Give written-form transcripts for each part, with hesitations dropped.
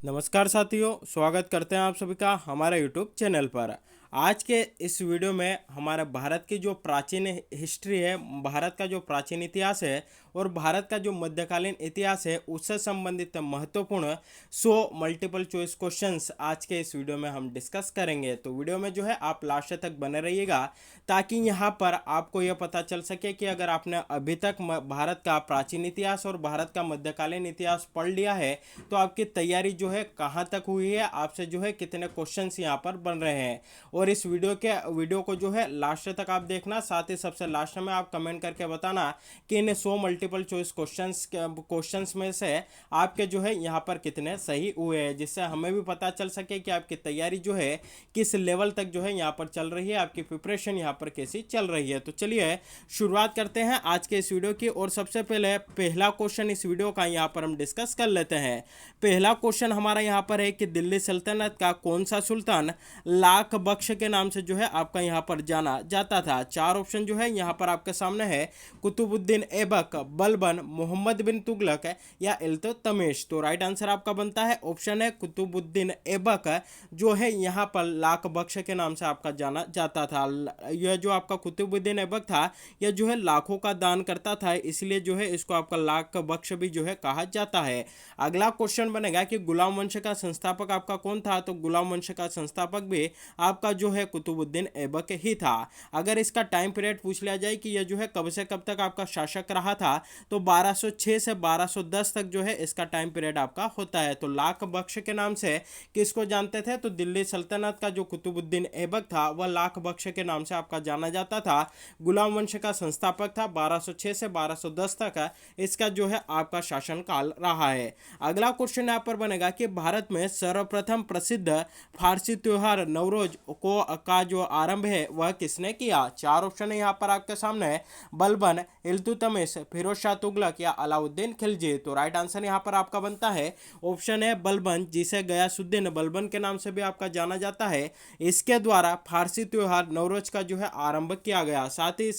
नमस्कार साथियों, स्वागत करते हैं आप सभी का हमारे यूट्यूब चैनल पर। आज के इस वीडियो में हमारे भारत की जो प्राचीन हिस्ट्री है, भारत का जो प्राचीन इतिहास है और भारत का जो मध्यकालीन इतिहास है उससे संबंधित महत्वपूर्ण 100 मल्टीपल चॉइस क्वेश्चंस आज के इस वीडियो में हम डिस्कस करेंगे। तो वीडियो में जो है आप लास्ट तक बने रहिएगा ताकि यहाँ पर आपको यह पता चल सके कि अगर आपने अभी तक भारत का प्राचीन इतिहास और भारत का मध्यकालीन इतिहास पढ़ लिया है तो आपकी तैयारी जो है कहाँ तक हुई है, आपसे जो है कितने क्वेश्चंस यहाँ पर बन रहे हैं। और इस वीडियो को जो है लास्ट तक आप देखना, साथ ही सबसे लास्ट में आप कमेंट करके बताना कि इन 100 मल्टीपल चॉइस क्वेश्चंस में से आपके जो है यहाँ पर कितने सही हुए हैं, जिससे हमें भी पता चल सके कि आपकी तैयारी जो है किस लेवल तक जो है यहाँ पर चल रही है, आपकी प्रिपरेशन यहाँ पर कैसी चल रही है। तो चलिए शुरुआत करते हैं आज के इस वीडियो की। और सबसे पहले पहला क्वेश्चन इस वीडियो का यहाँ पर हम डिस्कस कर लेते हैं। पहला क्वेश्चन हमारा यहाँ पर है कि दिल्ली सल्तनत का कौन सा सुल्तान लाख बख्श के नाम से जो है आपका यहाँ पर जाना जाता था। चार ऑप्शन जो है यहाँ पर आपके सामने है, कुतुबुद्दीन ऐबक, बलबन, मोहम्मद बिन तुगलक या इल्तुतमिश। तो राइट आंसर आपका बनता है ऑप्शन है कुतुबुद्दीन ऐबक, जो है यहाँ पर लाख बख्श के नाम से आपका जाना जाता था। यह जो आपका कुतुबुद्दीन ऐबक था यह जो है लाखों का दान करता था, इसलिए जो है इसको आपका लाख बख्श भी जो है कहा जाता है। अगला क्वेश्चन बनेगा कि गुलाम वंश का संस्थापक आपका कौन था। तो गुलाम वंश का संस्थापक भी आपका जो है कुतुबुद्दीन ऐबक ही था। अगर इसका टाइम पीरियड पूछ लिया जाए कि यह जो है कब से कब तक आपका शासक रहा था, तो 1206 से 1210 तक जो है इसका टाइम पीरियड आपका होता है। तो लाख बख्श के नाम से किसको जानते थे, तो दिल्ली सल्तनत का जो कुतुबुद्दीन ऐबक था वह लाख बख्श के नाम से आपका जाना जाता था। गुलाम वंश का संस्थापक था, 1206 से 1210 तक इसका जो है आपका शासनकाल रहा है। अगला क्वेश्चन यहाँ पर बनेगा कि भारत में सर्वप्रथम प्रसिद्ध फारसी त्योहार नवरोज को का जो आरंभ है वह किसने किया। चार ऑप्शन है यहाँ पर आपके सामने, बलबन, इल्तुतमिश, फिरोज शाह तुगलक या अलाउद्दीन खिलजी। तो राइट आंसर यहाँ पर आपका बनता है ऑप्शन है बलबन, जिसे गयासुद्दीन बलबन के नाम से भी आपका जाना जाता है। इसके द्वारा फारसी त्योहार नवरोज का जो है आरंभ किया गया। साथ ही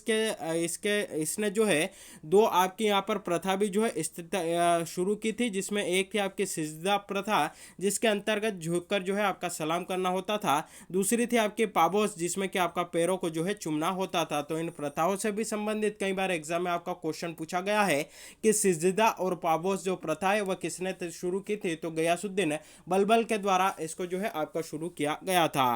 इसने जो है दो आपकी यहाँ पर प्रथा भी जो है शुरू की थी, जिसमें एक थी आपकी सिजदा प्रथा, जिसके अंतर्गत झुककर जो है आपका सलाम करना होता था। दूसरी थी आपकी पाबोस, जिसमें कि आपका पैरों को जो है चूमना होता था। तो इन प्रथाओं से भी संबंधित कई बार एग्जाम में आपका क्वेश्चन पूछा गया है कि सिजदा और पाबोस जो प्रथा है वह किसने शुरू की थी। तो गयासुद्दीन बलबन के द्वारा इसको जो है आपका शुरू किया गया था।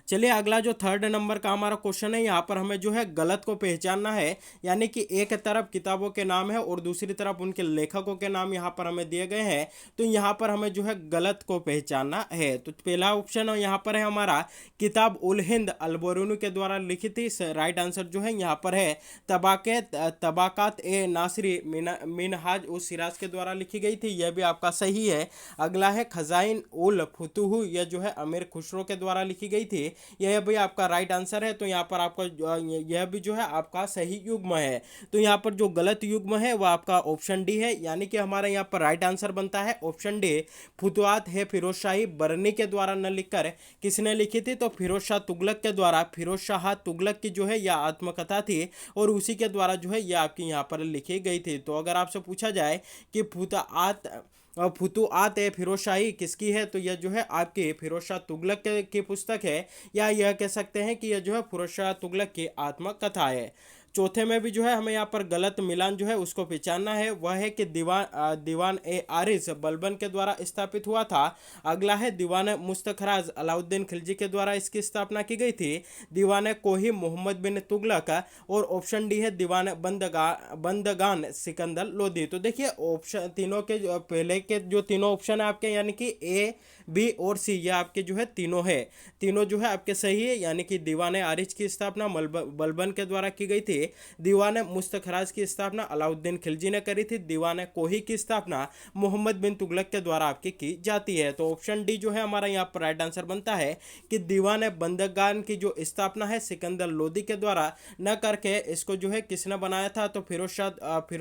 चलिए अगला जो थर्ड नंबर का हमारा क्वेश्चन है, यहाँ पर हमें जो है गलत को पहचानना है, यानी कि एक तरफ किताबों के नाम है और दूसरी तरफ उनके लेखकों के नाम यहाँ पर हमें दिए गए हैं। तो यहाँ पर हमें जो है गलत को पहचानना है। तो पहला ऑप्शन यहाँ पर है हमारा, किताब उल हिंद अल-बरूनी के द्वारा लिखित थी। राइट आंसर जो है यहाँ पर है तबाकात ए नासरी मिनहाज उस सिराज के द्वारा लिखी गई थी, यह भी आपका सही है। अगला है खजाइन उल फुतूह, यह जो है अमीर खुसरो के द्वारा लिखी गई थी, यह भी आपका राइट आंसर है। तो यहाँ पर आपका यह भी जो है आपका सही युग्म है। तो यहाँ पर जो गलत युग्म है वह आपका ऑप्शन डी है, यानी कि हमारा यहाँ पर राइट आंसर बनता है ऑप्शन डी। फुतुहात है फिरोज शाही बरनी के द्वारा न लिखकर किसने लिखी थी, तो फिरोज शाह तुगलक के द्वारा। फिरोज शाह तुगलक की जो है यह आत्मकथा थी और उसी के द्वारा जो है यह आपकी यहाँ पर लिखी गई थी। तो अगर आपसे पूछा जाए कि फुतुहात ए फिरोज शाही किसकी है, तो यह जो है आपके फिरोज शाह तुगलक की पुस्तक है, या यह कह सकते हैं कि यह जो है फिरोज शाह तुगलक की आत्मकथा है। चौथे में भी जो है हमें यहाँ पर गलत मिलान जो है उसको पहचानना है, वह है कि दीवान ए आरिस बलबन के द्वारा स्थापित हुआ था। अगला है दीवान मुस्तखराज अलाउद्दीन खिलजी के द्वारा इसकी स्थापना की गई थी। दीवान कोही मोहम्मद बिन तुगलक, और ऑप्शन डी है दीवान बंदगान सिकंदर लोदी। तो देखिए ऑप्शन तीनों के पहले के जो तीनों ऑप्शन है आपके, यानी कि ए, बी और सी, ये आपके जो है तीनों जो है आपके सही है, यानी कि दीवान आरिज की स्थापना बलबन के द्वारा की गई थी। दीवान मुस्तखराज की स्थापना अलाउद्दीन खिलजी ने करी थी। दीवान कोही की स्थापना मोहम्मद बिन तुगलक के द्वारा आपकी की जाती है। तो ऑप्शन डी जो है हमारा यहाँ पर राइट आंसर बनता है कि दीवान बंदगान की जो स्थापना है सिकंदर लोदी के द्वारा न करके इसको जो है किसने बनाया था, तो फिरोज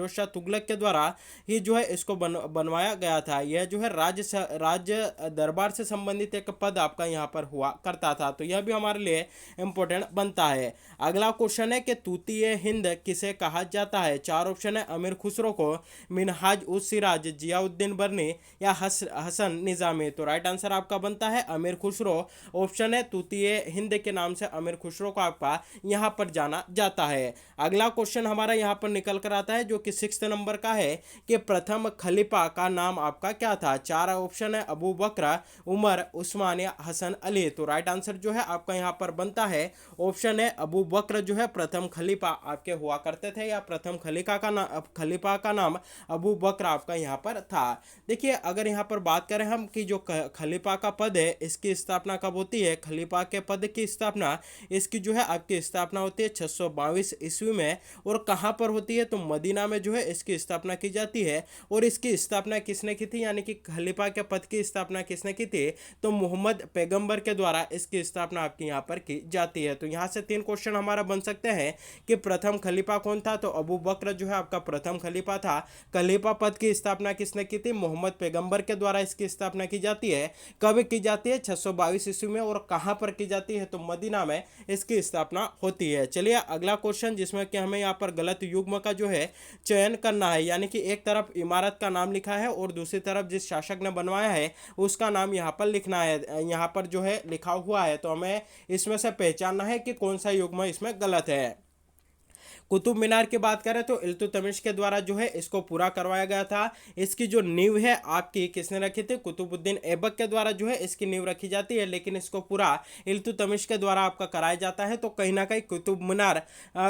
शाह तुगलक के द्वारा ही जो है इसको बनवाया गया था। यह जो है राज्य दरबार से संबंधित एक पद आपका यहाँ पर हुआ करता था। तो यह भी हमारे लिए इंपॉर्टेंट बनता है। अगला क्वेश्चन है कि तूतीय हिंद किसे कहा जाता है? चार ऑप्शन है, अमीर खुसरो को, मिनहाज उस सिराज, जियाउद्दीन बर्नी या हसन निजामी। तो राइट आंसर आपका बनता है अमीर खुसरो। ऑप्शन है तूतीय हिंद के नाम से अमीर खुसरो को आपका यहाँ पर जाना जाता है। अगला क्वेश्चन हमारा यहाँ पर निकल कर आता है जो कि 6 नंबर का है कि प्रथम खलीफा का नाम आपका क्या था? चार ऑप्शन है, अबू बकर, उमर, उस्मान या हसन अली। तो राइट आंसर जो है आपका यहाँ पर बनता है ऑप्शन है अबू बकर जो है प्रथम खलीफा आपके हुआ करते थे, या प्रथम खलीफा का नाम अबू बकर आपका यहाँ पर था। देखिए अगर यहाँ पर बात करें हम कि जो खलीफा का पद है इसकी स्थापना कब होती है? खलीफा के पद की स्थापना इसकी जो है आपकी स्थापना होती है 622 ईस्वी में। और कहाँ पर होती है? तो मदीना में जो है इसकी स्थापना की जाती है। और इसकी स्थापना किसने की थी, यानी कि खलीफा के पद की स्थापना किसने की थी? तो मोहम्मद पैगंबर के द्वारा इसकी स्थापना आपकी यहाँ पर की जाती है। तो यहाँ से 3 क्वेश्चन हमारा बन सकते हैं कि प्रथम खलीफा कौन था? तो अबू बकर जो है आपका प्रथम खलीफा था। खलीफा पद की स्थापना किसने की थी? मोहम्मद पैगंबर के द्वारा इसकी स्थापना की जाती है। कब की जाती है? 622 ईस्वी में। और कहाँ पर की जाती है? तो मदीना में इसकी स्थापना होती है। चलिए अगला क्वेश्चन जिसमें कि हमें यहाँ पर गलत युग्म का जो है चयन करना है, यानी कि एक तरफ इमारत का नाम लिखा है और दूसरी तरफ जिस शासक ने बनवाया है उसका नाम यहाँ पर लिखना है, यहाँ पर जो है लिखा हुआ है। तो हमें इसमें से पहचानना है कि कौन सा युग्म इसमें गलत है। कुतुब मीनार की बात करें तो इल्तुतमिश के द्वारा जो है इसको पूरा करवाया गया था। इसकी जो नींव है आपकी किसने रखी थी? कुतुबुद्दीन ऐबक के द्वारा जो है इसकी नींव रखी जाती है, लेकिन इसको पूरा इल्तुतमिश के द्वारा आपका कराया जाता है। तो कहीं ना कहीं कुतुब मीनार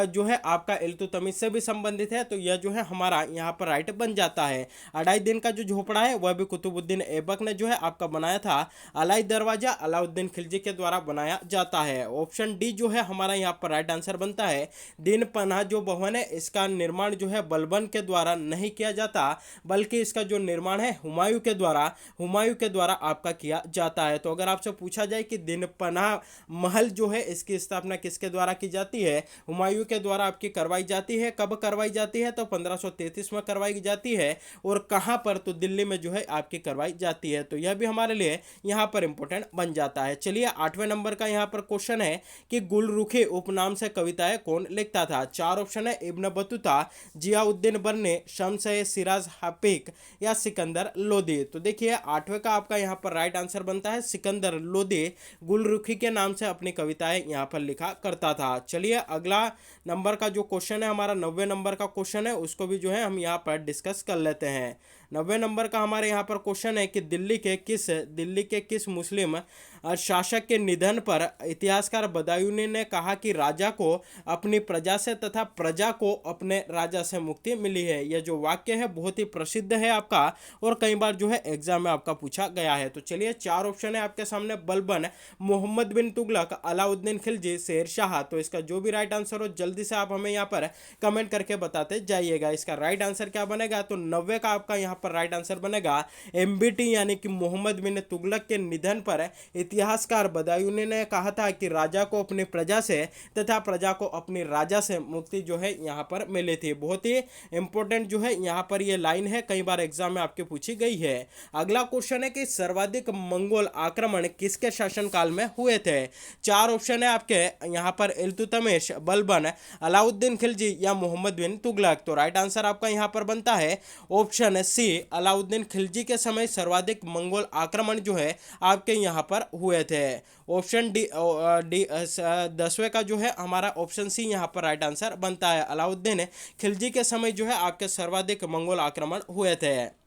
जो है आपका इल्तुतमिश से भी संबंधित है। तो यह जो है हमारा यहाँ पर राइट बन जाता है। अढ़ाई दिन का जो झोपड़ा है वह भी कुतुबुद्दीन ऐबक ने जो है आपका बनाया था। अलाई दरवाजा अलाउद्दीन खिलजी के द्वारा बनाया जाता है। ऑप्शन डी जो है हमारा यहाँ पर राइट आंसर बनता है। दिन पनाह जो भवन है इसका निर्माण जो है बलबन के द्वारा नहीं किया जाता, बल्कि इसका जो निर्माण है हुमायूं के द्वारा आपका किया जाता है। तो अगर आपसे पूछा जाए कि दिन पनाह महल जो है इसकी स्थापना किसके द्वारा की जाती है? हुमायूं के द्वारा आपकी करवाई जाती है। कब करवाई जाती है? तो 1533 में करवाई जाती है। और कहां पर? तो दिल्ली में जो है आपकी करवाई जाती है। तो यह भी हमारे लिए यहाँ पर इंपॉर्टेंट बन जाता है। चलिए 8वें नंबर का यहाँ पर क्वेश्चन है कि गुलरुखी उपनाम से कविताएं कौन लिखता था? चार ऑप्शन है, इब्न बतूता, जियाउद्दीन बर्नी, शम्स सिराज हाफिक या सिकंदर लोदी। तो देखिए 8वें का आपका यहाँ पर राइट आंसर बनता है सिकंदर लोदी। गुलरुखी के नाम से अपनी कविताएं यहाँ पर लिखा करता था। चलिए अगला नंबर का जो क्वेश्चन है हमारा 90 नंबर का क्वेश्चन है, उसको भी जो है हम यहाँ पर डिस्कस कर लेते हैं। 90 नंबर का हमारे यहाँ पर क्वेश्चन है कि दिल्ली के किस मुस्लिम शासक के निधन पर इतिहासकार बदायूनी ने कहा कि राजा को अपनी प्रजा से तथा प्रजा को अपने राजा से मुक्ति मिली है? यह जो वाक्य है बहुत ही प्रसिद्ध है आपका, और कई बार जो है एग्जाम में आपका पूछा गया है। तो चलिए 4 ऑप्शन है आपके सामने, बलबन, मोहम्मद बिन तुगलक, अलाउद्दीन खिलजी, शेर शाह। तो इसका जो भी राइट आंसर हो जल्दी से आप हमें यहाँ पर कमेंट करके बताते जाइएगा। इसका राइट आंसर क्या बनेगा? तो 90 का आपका यहाँ पर राइट आंसर बनेगा एमबीटी, यानी कि मोहम्मद बिन तुगलक के निधन पर इतिहासकार बदायूनी ने कहा था कि राजा को अपनी प्रजा से तथा प्रजा को अपनी राजा से मुक्ति जो है यहाँ पर मिली थी। बहुत ही इंपॉर्टेंट जो है यहाँ पर ये लाइन है, कई बार एग्जाम में आपके पूछी गई है। अगला क्वेश्चन है कि सर्वाधिक मंगोल आक्रमण किसके शासनकाल में हुए थे? 4 ऑप्शन है आपके यहाँ पर, इल्तुतमिश, बलबन, अलाउद्दीन खिलजी या मोहम्मद बिन तुगलक। तो राइट आंसर आपका यहाँ पर बनता है ऑप्शन सी, अलाउद्दीन खिलजी के समय सर्वाधिक मंगोल आक्रमण जो है आपके यहाँ पर हुए थे। ऑप्शन डी 10वें का जो है हमारा ऑप्शन सी यहाँ पर राइट आंसर बनता है। अलाउद्दीन खिलजी के समय जो है आपके सर्वाधिक मंगोल आक्रमण हुए थे।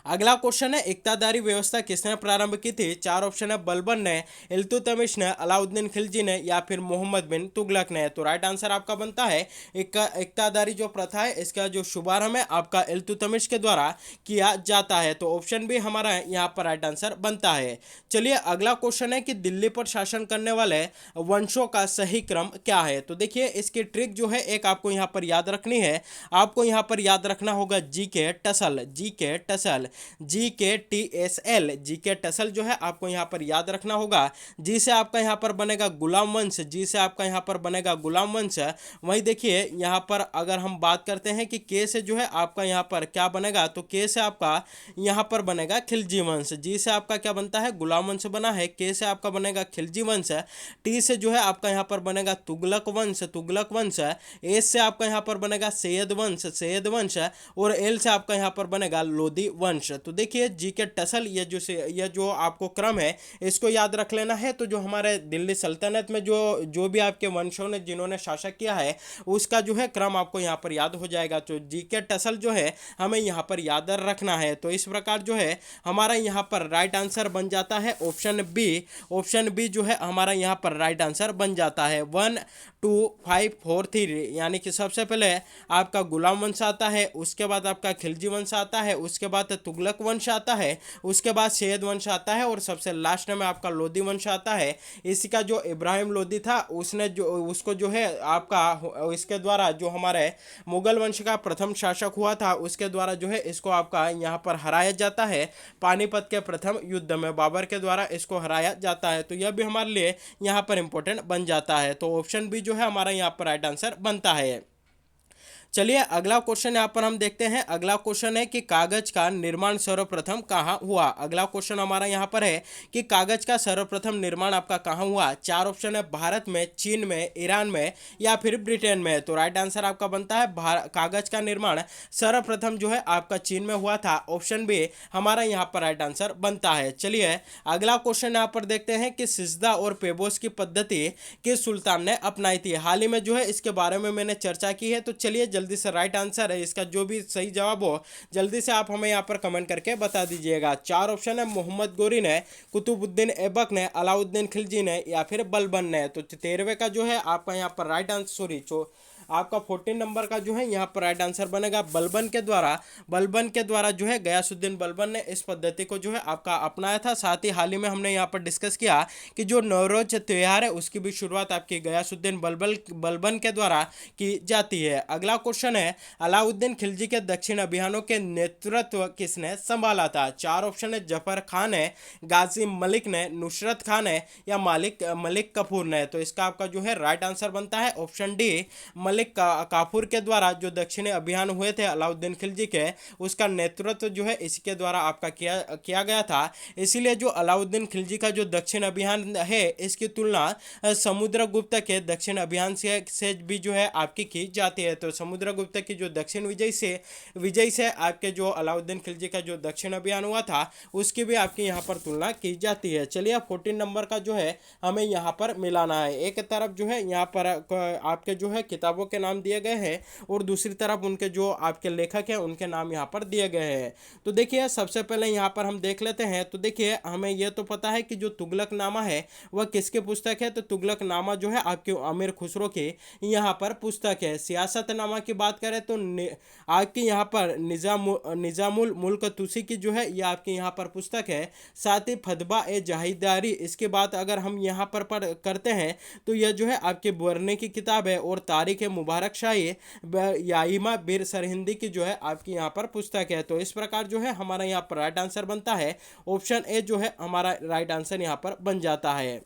अगला क्वेश्चन है इक्तादारी व्यवस्था किसने प्रारंभ की थी? 4 ऑप्शन है, बलबन ने, इल्तुतमिश ने, अलाउद्दीन खिलजी ने या फिर मोहम्मद बिन तुगलक ने। तो राइट आंसर आपका बनता है इक्तादारी जो प्रथा है इसका जो शुभारंभ है आपका इल्तुतमिश के द्वारा किया जाता है। तो ऑप्शन भी हमारा यहाँ पर राइट आंसर बनता है। चलिए अगला क्वेश्चन है कि दिल्ली पर शासन करने वाले वंशों का सही क्रम क्या है? तो देखिए इसकी ट्रिक जो है एक आपको यहाँ पर याद रखनी है। आपको यहाँ पर याद रखना होगा जी के टसल। GK GK टसल जो है आपको यहाँ पर याद रखना होगा। जी से आपका यहाँ पर बनेगा गुलाम वंश, जी से आपका यहाँ पर बनेगा गुलाम वंश। वहीं देखिए यहाँ पर अगर हम बात करते हैं कि के से जो है आपका यहाँ पर क्या बनेगा, तो के से आपका यहाँ पर बनेगा खिलजी वंश। जी से आपका क्या बनता है, गुलाम वंश बना है। के से आपका बनेगा खिलजी वंश। टी से जो है आपका यहाँ पर बनेगा तुगलक वंश, तुगलक वंश। एस से आपका यहाँ पर बनेगा सैयद वंश, सैयद वंश। और एल से आपका यहाँ पर बनेगा लोधी वंश। तो देखिए जी के टसल ये जो आपको क्रम है इसको याद रख लेना है। तो जो हमारे दिल्ली सल्तनत में जो भी आपके वंशों ने जिन्होंने शासक किया है उसका जो है क्रम आपको यहाँ पर याद हो जाएगा। तो जी के टसल जो है हमें यहाँ पर याद रखना है। तो इस प्रकार जो है हमारा यहाँ पर राइट आंसर बन जाता है ऑप्शन बी। ऑप्शन बी जो है हमारा यहाँ पर राइट आंसर बन जाता है 1 2 5 4 3। यानी कि सबसे पहले आपका गुलाम वंश आता है, उसके बाद आपका खिलजी वंश आता है, उसके बाद तुगलक वंश आता है, उसके बाद सैयद वंश आता है और सबसे लास्ट में आपका लोधी वंश आता है। इसी का जो इब्राहिम लोधी था उसने उसको जो है आपका इसके द्वारा जो हमारे मुगल वंश का प्रथम शासक हुआ था उसके द्वारा जो है इसको आपका यहाँ पर हराया जाता है। पानीपत के प्रथम युद्ध में बाबर के द्वारा इसको हराया जाता है। तो यह भी हमारे लिए यहाँ पर इंपॉर्टेंट बन जाता है। तो ऑप्शन बी जो है हमारा यहाँ पर राइट आंसर बनता है। चलिए अगला क्वेश्चन यहाँ पर हम देखते हैं। अगला क्वेश्चन है कि कागज का निर्माण सर्वप्रथम कहाँ हुआ। अगला क्वेश्चन हमारा यहाँ पर है कि कागज का सर्वप्रथम निर्माण आपका कहाँ हुआ। चार ऑप्शन है, भारत में, चीन में, ईरान में या फिर ब्रिटेन में। तो राइट आंसर आपका बनता है कागज का निर्माण सर्वप्रथम जो है आपका चीन में हुआ था। ऑप्शन बी हमारा यहाँ पर राइट आंसर बनता है। चलिए अगला क्वेश्चन यहाँ पर देखते हैं कि सिजदा और पेबोस की पद्धति किस सुल्तान ने अपनाई थी। हाल ही में जो है इसके बारे में मैंने चर्चा की है। तो चलिए जल्दी से राइट आंसर है इसका जो भी सही जवाब हो जल्दी से आप हमें यहाँ पर कमेंट करके बता दीजिएगा। चार ऑप्शन है, मोहम्मद गोरी ने, कुतुबुद्दीन ऐबक ने, अलाउद्दीन खिलजी ने या फिर बलबन ने। तो 13वें का जो है आपका यहाँ पर राइट आंसर आपका 14 नंबर का जो है यहाँ पर राइट आंसर बनेगा बलबन के द्वारा जो है गयासुद्दीन बलबन ने इस पद्धति को जो है आपका अपनाया था। साथ ही हाल ही में हमने यहाँ पर डिस्कस किया कि जो नवरोज त्योहार है उसकी भी शुरुआत आपकी गयासुद्दीन बलबन के द्वारा की जाती है। अगला क्वेश्चन है, अलाउद्दीन खिलजी के दक्षिण अभियानों के नेतृत्व किसने संभाला था। चार ऑप्शन है, जफर खान है, गाजी मलिक ने, नुसरत खान है या मलिक कफूर ने। तो इसका आपका जो है राइट आंसर बनता है ऑप्शन डी, मलिक काफूर के द्वारा जो दक्षिणी अभियान हुए थे अलाउद्दीन खिलजी के उसका नेतृत्व जो है इसके द्वारा आपका किया गया था। इसीलिए जो अलाउद्दीन खिलजी का जो दक्षिण अभियान है इसकी तुलना समुद्रगुप्त के दक्षिण अभियान से भी जो है आपकी की जाती है। तो समुद्रगुप्त की जो दक्षिण विजय से आपके जो अलाउद्दीन खिलजी का जो दक्षिण अभियान हुआ था उसकी भी आपकी यहाँ पर तुलना की जाती है। चलिए 14 नंबर का जो है हमें यहाँ पर मिलाना है। एक तरफ जो है यहाँ पर आपके जो है किताबों के नाम दिए गए हैं और दूसरी तरफ उनके जो आपके लेखक हैं उनके नाम यहाँ पर दिए गए हैं। तो देखिए सबसे पहले यहाँ पर हम देख लेते हैं। तो देखिए हमें यह तो पता है कि जो तुगलकनामा है वह किसके पुस्तक है। तो तुगलकनामा जो है आपके अमीर खुसरो की यहाँ पर पुस्तक है। सियासतनामा की बात करें तो आपकी यहाँ पर निजामुल मुल्क तुसी की जो है यह आपकी यहाँ पर पुस्तक है। साथ ही फतवा ए जाहिदारी इसके बाद अगर हम यहाँ पर करते हैं तो यह जो है आपके बरने की किताब है। और तारीख मुबारक शाही याइमा बिर सरहिंदी की जो है आपकी यहाँ पर पुस्तक है। तो इस प्रकार जो है हमारा यहाँ पर राइट आंसर बनता है ऑप्शन ए जो है हमारा राइट आंसर यहाँ पर बन जाता है।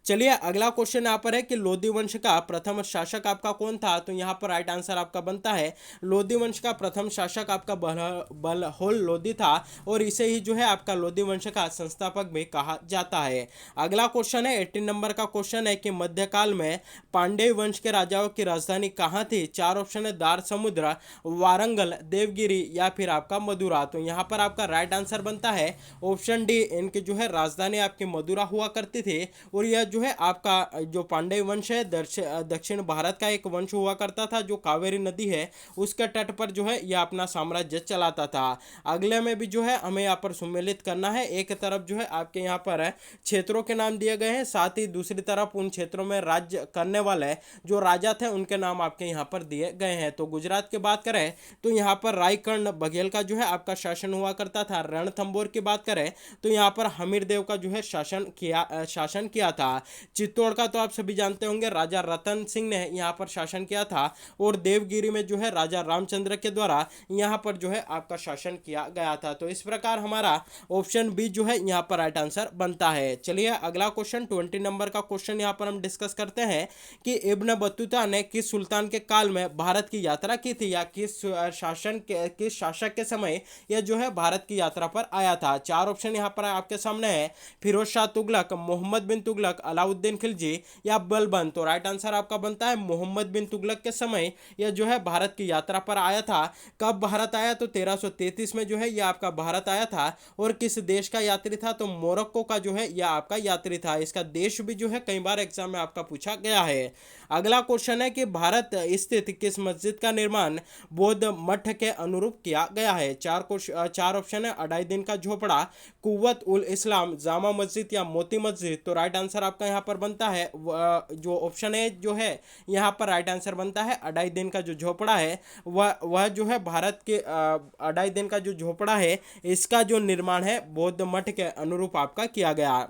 चलिए अगला क्वेश्चन यहाँ पर है कि लोधी वंश का प्रथम शासक आपका कौन था। तो यहाँ पर राइट आंसर आपका बनता है लोधी वंश का प्रथम शासक आपका बलहोल लोधी था और इसे ही जो है आपका लोधी वंश का संस्थापक भी कहा जाता है। अगला क्वेश्चन है 18 नंबर का क्वेश्चन है कि मध्यकाल में पांड्य वंश के राजाओं की राजधानी कहाँ थी। चार ऑप्शन है, दार समुद्र, वारंगल, देवगिरी या फिर आपका मदुरा। तो यहाँ पर आपका राइट आंसर बनता है ऑप्शन डी, इनकी जो है राजधानी आपकी मदुरा हुआ करती थी। और यह जो है आपका जो पांड्य वंश है दक्षिण भारत का एक वंश हुआ करता था जो कावेरी नदी है उसके तट पर जो है यह अपना साम्राज्य चलाता था। अगले में भी जो है हमें यहाँ पर सम्मिलित करना है। एक तरफ जो है आपके यहाँ पर क्षेत्रों के नाम दिए गए हैं, साथ ही दूसरी तरफ उन क्षेत्रों में राज्य करने वाले जो राजा थे उनके नाम आपके यहाँ पर दिए गए हैं। तो गुजरात की बात करें तो यहाँ पर रायकर्ण बघेल का जो है आपका शासन हुआ करता था। रणथंबोर की बात करें तो यहाँ पर हमीरदेव का जो है शासन किया था। चित्तौड़ का तो आप सभी जानते होंगे राजा रतन सिंह ने यहाँ पर शासन किया था, और देवगिरी में जो है राजा रामचंद्र के द्वारा यहाँ पर जो है आपका शासन किया गया था। तो इस प्रकार हमारा ऑप्शन बी जो है यहाँ पर राइट आंसर बनता है। चलिए अगला क्वेश्चन 20 नंबर का क्वेश्चन यहाँ पर हम डिस्कस करते हैं कि इब्न बतूता ने किस सुल्तान के काल में भारत की यात्रा की थी, या किस शासक के समय यह जो है भारत की यात्रा पर आया था। चार ऑप्शन यहाँ पर आपके सामने है, फिरोज शाह तुगलक, मोहम्मद बिन तुगलक, अलाउद्दीन खिलजी या बलबन। तो राइट आंसर आपका बनता है मोहम्मद बिन तुगलक के समय यह जो है भारत की यात्रा पर आया था। कब भारत आया, तो 1333 में जो है यह आपका भारत आया था। और किस देश का यात्री था, तो मोरक्को का जो है यह आपका यात्री था। इसका देश भी जो है कई बार एग्जाम में आपका पूछा गया है। अगला क्वेश्चन है कि भारत स्थित किस मस्जिद का निर्माण बौद्ध मठ के अनुरूप किया गया है। चार ऑप्शन है, अडाउद्दीन का झोपड़ा, कुव्वत उल इस्लाम, जामा मस्जिद या मोती मस्जिद। तो राइट आंसर आपका यहाँ पर बनता है जो ऑप्शन है जो है यहाँ पर राइट आंसर बनता है अडाउद्दीन का जो झोपड़ा है वह जो है भारत के अडाउद्दीन का जो झोपड़ा है इसका जो निर्माण है बौद्ध मठ के अनुरूप आपका किया गया।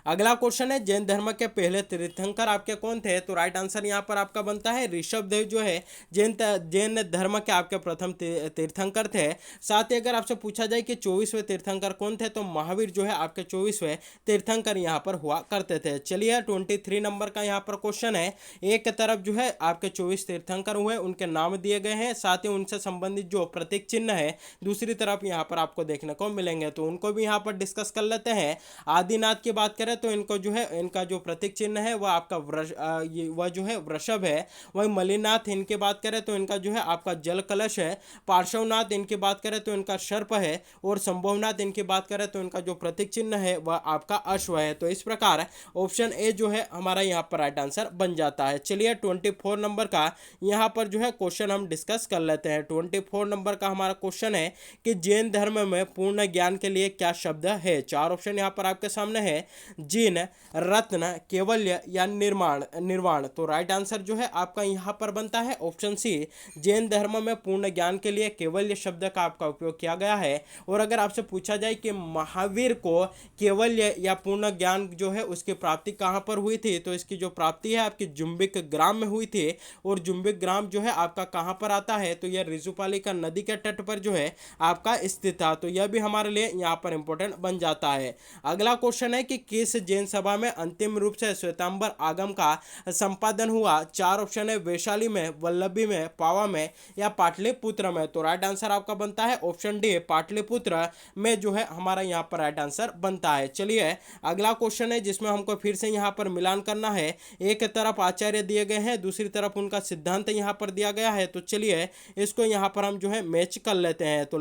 अगला क्वेश्चन है, जैन धर्म के पहले तीर्थंकर आपके कौन थे। तो राइट आंसर यहाँ पर आपका बनता है ऋषभ देव जो है जैन धर्म के आपके प्रथम तीर्थंकर थे। साथ ही अगर आपसे पूछा जाए कि 24वें तीर्थंकर कौन थे, तो महावीर जो है आपके 24वें तीर्थंकर यहाँ पर हुआ करते थे। चलिए 23 नंबर का यहाँ पर क्वेश्चन है, एक तरफ जो है आपके 24 तीर्थंकर हुए उनके नाम दिए गए हैं, साथ ही उनसे संबंधित जो प्रतीक चिन्ह है दूसरी तरफ यहाँ पर आपको देखने को मिलेंगे, तो उनको भी यहाँ पर डिस्कस कर लेते हैं। आदिनाथ की बात करें तो इनको जो है इनका जो प्रतीक चिन्ह है वह आपका वह जो है वृषभ है। वही मलिनाथ इनकी बात करें तो इनका जो है आपका जल कलश है। पार्श्वनाथ इनकी बात करें तो इनका सर्प है, और संभवनाथ इनकी बात करें तो इनका जो प्रतीक चिन्ह है वह आपका अश्व है। तो इस प्रकार ऑप्शन ए जो है हमारा यहाँ पर राइट आंसर बन जाता है। चलिए 24 नंबर का यहाँ पर जो है क्वेश्चन हम डिस्कस कर लेते हैं। 24 नंबर का हमारा क्वेश्चन है कि जैन धर्म में पूर्ण ज्ञान के लिए क्या शब्द है। चार ऑप्शन यहाँ पर आपके सामने है, जिन, रत्न, केवल्य या निर्वाण। तो राइट आंसर जो है आपका यहाँ पर बनता है ऑप्शन सी, जैन धर्म में पूर्ण ज्ञान के लिए केवल्य शब्द का आपका उपयोग किया गया है। और अगर आपसे पूछा जाए कि महावीर को केवल्य या पूर्ण ज्ञान जो है उसकी प्राप्ति कहाँ पर हुई थी, तो इसकी जो प्राप्ति है आपकी जुम्बिक ग्राम में हुई थी। और जुम्बिक ग्राम जो है आपका कहाँ पर आता है, तो यह रिजुपालिका नदी के तट पर जो है आपका स्थित था। तो यह भी हमारे लिए यहाँ पर इंपॉर्टेंट बन जाता है। अगला क्वेश्चन है कि किस जैन सभा में अंतिम रूप से श्वेतांबर आगम का संपादन हुआ। चार ऑप्शन है, वैशाली में, वल्लभी में, पावा में या पाटलिपुत्र में। तो राइट आंसर आपका बनता है ऑप्शन डी, पाटलिपुत्र में जो है हमारा यहाँ पर राइट आंसर बनता है। चलिए अगला क्वेश्चन है जिसमें हमको फिर से यहाँ पर मिलान करना है। एक तरफ आचार्य दिए गए हैं, दूसरी तरफ उनका सिद्धांत यहाँ पर दिया गया है। तो चलिए इसको यहाँ पर हम जो है मैच कर लेते हैं। तो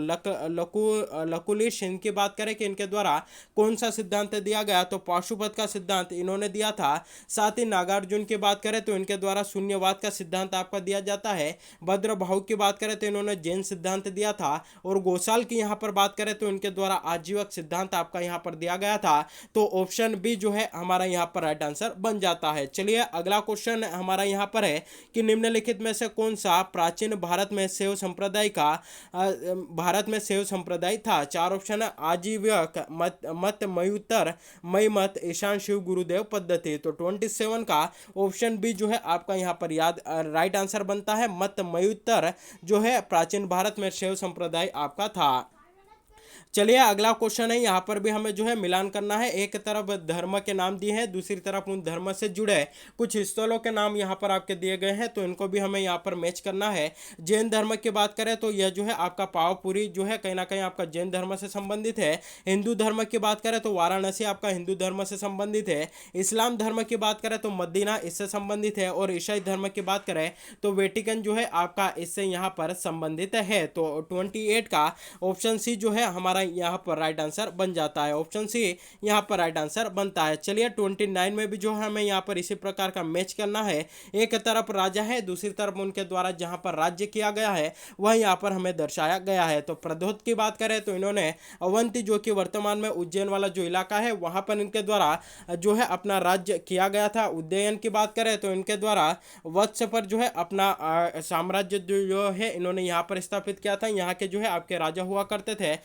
लकुलिश इनकी बात करें कि इनके द्वारा कौन सा सिद्धांत दिया गया, तो पाशुपत का सिद्धांत इन्होंने दिया था। साथ ही नागार्जुन की बात करें तो इनके द्वारा शून्यवाद का सिद्धांत आपका दिया जाता है। भद्रभाव की बात करें तो इन्होंने जैन सिद्धांत दिया था। और गोसाल की यहाँ पर बात करें तो इनके द्वारा आजीवक सिद्धांत आपका यहाँ पर दिया गया था। तो ऑप्शन बी जो है हमारा यहाँ पर राइट आंसर बन जाता है। चलिए अगला क्वेश्चन हमारा यहाँ पर है कि निम्नलिखित में से कौन सा प्राचीन भारत में शैव संप्रदाय था। चार ऑप्शन है, आजीवक मत, मयूतर, मई मत, ईशान शिव गुरुदेव पद्धति। तो 27 का ऑप्शन बी जो है आपका यहाँ पर राइट आंसर बनता है मत मयूतर जो है प्राचीन भारत में शैव संप्रदाय आपका था। चलिए अगला क्वेश्चन है, यहाँ पर भी हमें जो है मिलान करना है। एक तरफ धर्म के नाम दिए हैं, दूसरी तरफ उन धर्म से जुड़े कुछ स्थलों के नाम यहाँ पर आपके दिए गए हैं, तो इनको भी हमें यहाँ पर मैच करना है। जैन धर्म की बात करें तो यह जो है आपका पावापुरी जो है कहीं ना कहीं आपका जैन धर्म से संबंधित है। हिंदू धर्म की बात करें तो वाराणसी आपका हिंदू धर्म से संबंधित है। इस्लाम धर्म की बात करें तो मदीना इससे संबंधित है। और ईसाई धर्म की बात करें तो वेटिकन जो है आपका इससे यहाँ पर संबंधित है। तो 28 का ऑप्शन सी जो है हमारा यहाँ पर राइट आंसर बन जाता है। ऑप्शन सी यहाँ पर राइट आंसर बनता है। चलिए 29 में भी जो है हमें यहाँ पर इसी प्रकार का मैच करना है। एक तरफ राजा है, दूसरी तरफ उनके द्वारा जहाँ पर राज्य किया गया है वह यहाँ पर हमें दर्शाया गया है। तो प्रद्योत की बात करें तो इन्होंने अवंती जो कि वर्तमान में उज्जैन वाला जो इलाका है वहाँ पर इनके द्वारा जो है अपना राज्य किया गया था। उज्जैन की बात करें तो इनके द्वारा वत्स पर जो है अपना साम्राज्य जो है इन्होंने यहाँ पर स्थापित किया था। यहाँ के जो है आपके राजा हुआ करते थे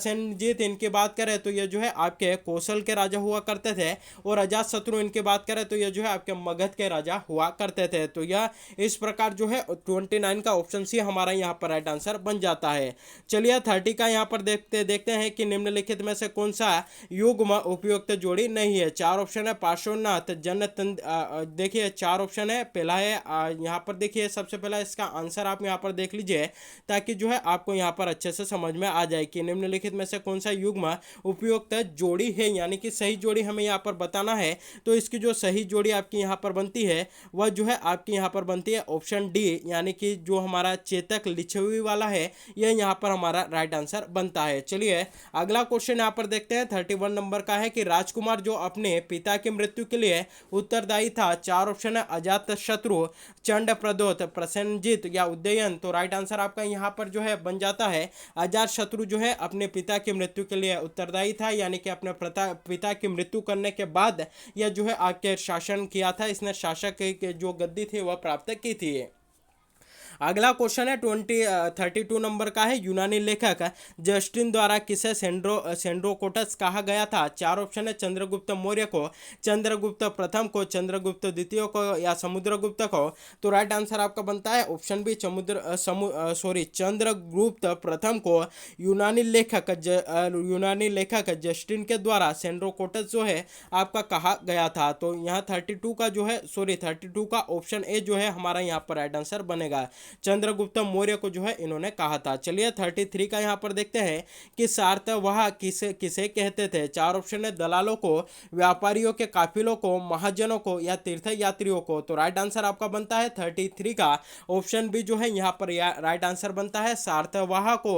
प्रसेनजीत इनकी बात करें तो ये जो है आपके कौशल के राजा हुआ करते थे, और अजातशत्रु इनकी बात करें तो ये जो है आपके मगध के राजा हुआ करते थे। तो यह इस प्रकार जो है 29 का ऑप्शन सी हमारा यहाँ पर राइट आंसर बन जाता है। चलिए 30 का यहाँ पर देखते हैं कि निम्नलिखित में से कौन सा युग्म उपयुक्त जोड़ी नहीं है। चार ऑप्शन है, पार्श्वनाथ देखिए चार ऑप्शन है। पहला है यहाँ पर देखिए, सबसे पहला इसका आंसर आप यहाँ पर देख लीजिए ताकि जो है आपको यहाँ पर अच्छे से समझ में आ जाए कि निम्नलिखित में से कौन सा युग्म उपयुक्त जोड़ी है, यानी कि सही जोड़ी हमें यहाँ पर बताना है। तो इसकी जो सही जोड़ी आपकी यहाँ पर बनती है वह जो है आपकी यहाँ पर बनती है ऑप्शन डी, यानी कि जो हमारा चेतक लिच्छवी वाला है यह यहाँ पर हमारा राइट आंसर बनता है। चलिए अगला क्वेश्चन यहाँ पर देखते हैं। 31 नंबर का है कि राजकुमार जो अपने पिता की मृत्यु के लिए उत्तरदायी था। चार ऑप्शन है, अजातशत्रु, चंड प्रदोत, प्रसेनजीत या उदयन। तो राइट आंसर आपका यहाँ पर जो है बन जाता है अजातशत्रु जो है अपने पिता की मृत्यु के लिए उत्तरदायी था, यानी कि अपने पिता की मृत्यु करने के बाद यह जो है आपके शासन किया था, इसने शासक की जो गद्दी थी वह प्राप्त की थी। अगला क्वेश्चन है 32 नंबर का है। यूनानी लेखक जस्टिन द्वारा किसे सेंड्रोकोटस कहा गया था। चार ऑप्शन है, चंद्रगुप्त मौर्य को, चंद्रगुप्त प्रथम को, चंद्रगुप्त द्वितीय को या समुद्रगुप्त को। तो राइट आंसर आपका बनता है ऑप्शन बी, चंद्रगुप्त प्रथम को यूनानी लेखक जस्टिन के द्वारा सेंड्रोकोटस जो है आपका कहा गया था। तो यहाँ 32 का ऑप्शन ए जो है हमारा यहाँ पर राइट आंसर बनेगा। चंद्रगुप्त मौर्य को जो है इन्होंने कहा था। चलिए 33 का यहाँ पर देखते हैं कि सातवाह किसे किसे कहते थे। चार ऑप्शन है, दलालों को, व्यापारियों के काफिलों को, महाजनों को या तीर्थ यात्रियों को। तो राइट आंसर आपका बनता है 33 का ऑप्शन बी जो है यहाँ पर राइट आंसर बनता है सातवाह को।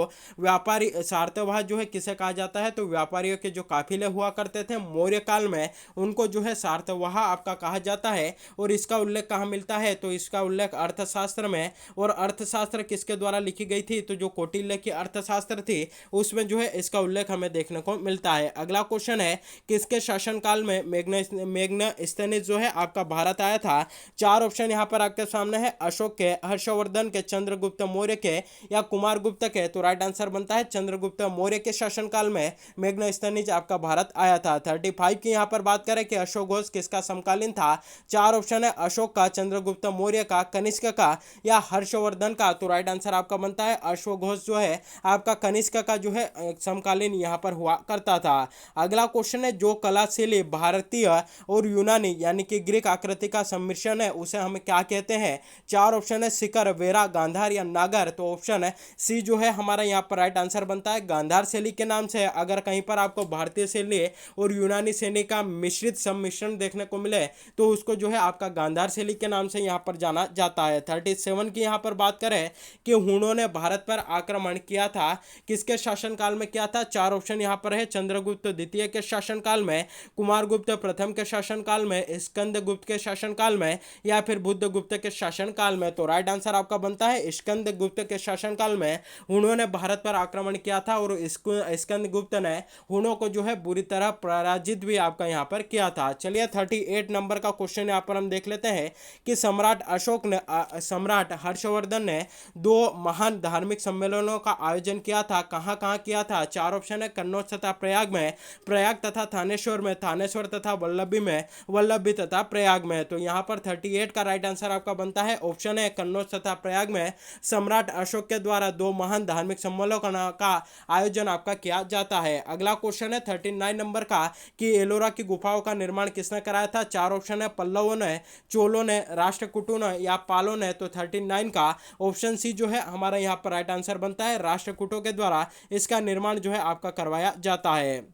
सातवाह जो है किसे कहा जाता है, तो व्यापारियों के जो काफिले हुआ करते थे मौर्य काल में उनको जो है सातवाह आपका कहा जाता है। और इसका उल्लेख कहाँ मिलता है, तो इसका उल्लेख अर्थशास्त्र में, और अर्थशास्त्र किसके द्वारा लिखी गई थी, तो जो कौटिल्य की अर्थशास्त्र थी उसमें जो है इसका उल्लेख हमें देखने को मिलता है। अगला क्वेश्चन है, किसके शासनकाल में मेग्नस्थनीज जो है आपका भारत आया था। चार ऑप्शन यहाँ पर आपके सामने है, अशोक के, हर्षवर्धन के, चंद्रगुप्त मौर्य के या कुमारगुप्त के। तो राइट आंसर बनता है चंद्रगुप्त मौर्य के शासनकाल में मेग्नस्थनीज आपका भारत आया था। 35 की यहाँ पर बात करें कि अशोक घोष किसका समकालीन था। चार ऑप्शन है, अशोक का, चंद्रगुप्त मौर्य का, कनिष्क का या हर्षवर्धन का। तो राइट आंसर आपका बनता है अश्व घोष जो है आपका कनिष्क का जो है समकालीन यहाँ पर हुआ करता था। अगला क्वेश्चन है, जो कलाशैली भारतीय और यूनानी यानी कि ग्रीक आकृति का सम्मिश्रण है उसे हम क्या कहते हैं। चार ऑप्शन है, शिखर, वेरा, गांधार या नागर। तो ऑप्शन है सी जो है हमारा यहाँ पर राइट आंसर बनता है गांधार शैली के नाम से। अगर कहीं पर आपको भारतीय शैली और यूनानी शैली का मिश्रित सम्मिश्रण देखने को मिले तो उसको जो है आपका गांधार शैली के नाम से यहाँ पर जाना जाता है। 37 की यहाँ पर बात करें कि हुणों ने भारत पर आक्रमण किया था, किसके शासनकाल में किया था। चार ऑप्शन यहाँ पर है, चंद्रगुप्त द्वितीय के शासनकाल में, कुमारगुप्त प्रथम के शासनकाल में, स्कंदगुप्त के शासनकाल में या फिर बुद्धगुप्त के शासनकाल में। तो राइट आंसर आपका बनता है स्कंदगुप्त के शासनकाल में हुणों ने भारत पर आक्रमण किया था और स्कंदगुप्त ने हुणों को जो है बुरी तरह पराजित भी आपका यहाँ पर किया था। चलिए 38 नंबर का क्वेश्चन यहाँ पर हम देख लेते हैं कि सम्राट हर्षवर्धन ने दो महान धार्मिक सम्मेलनों का आयोजन किया था। कहाँ कहाँ किया था। चार ऑप्शन है, कन्नौज तथा प्रयाग में, प्रयाग तथा थानेश्वर में, थानेश्वर तथा वल्लभी में, वल्लभी तथा प्रयाग में। तो यहाँ पर 38 का राइट आंसर आपका बनता है ऑप्शन है कन्नौज तथा प्रयाग में सम्राट अशोक के द्वारा दो महान धार्मिक सम्मेलनों का आयोजन आपका किया जाता है। अगला क्वेश्चन है 39 नंबर का कि एलोरा की गुफाओं का निर्माण किसने कराया था। चार ऑप्शन है, पल्लवों ने, चोलों ने, राष्ट्रकूटों ने या पालों ने। तो 39 का ऑप्शन सी जो है हमारा यहाँ पर राइट आंसर बनता है राष्ट्रकूटों के द्वारा इसका निर्माण जो है आपका करवाया जाता है।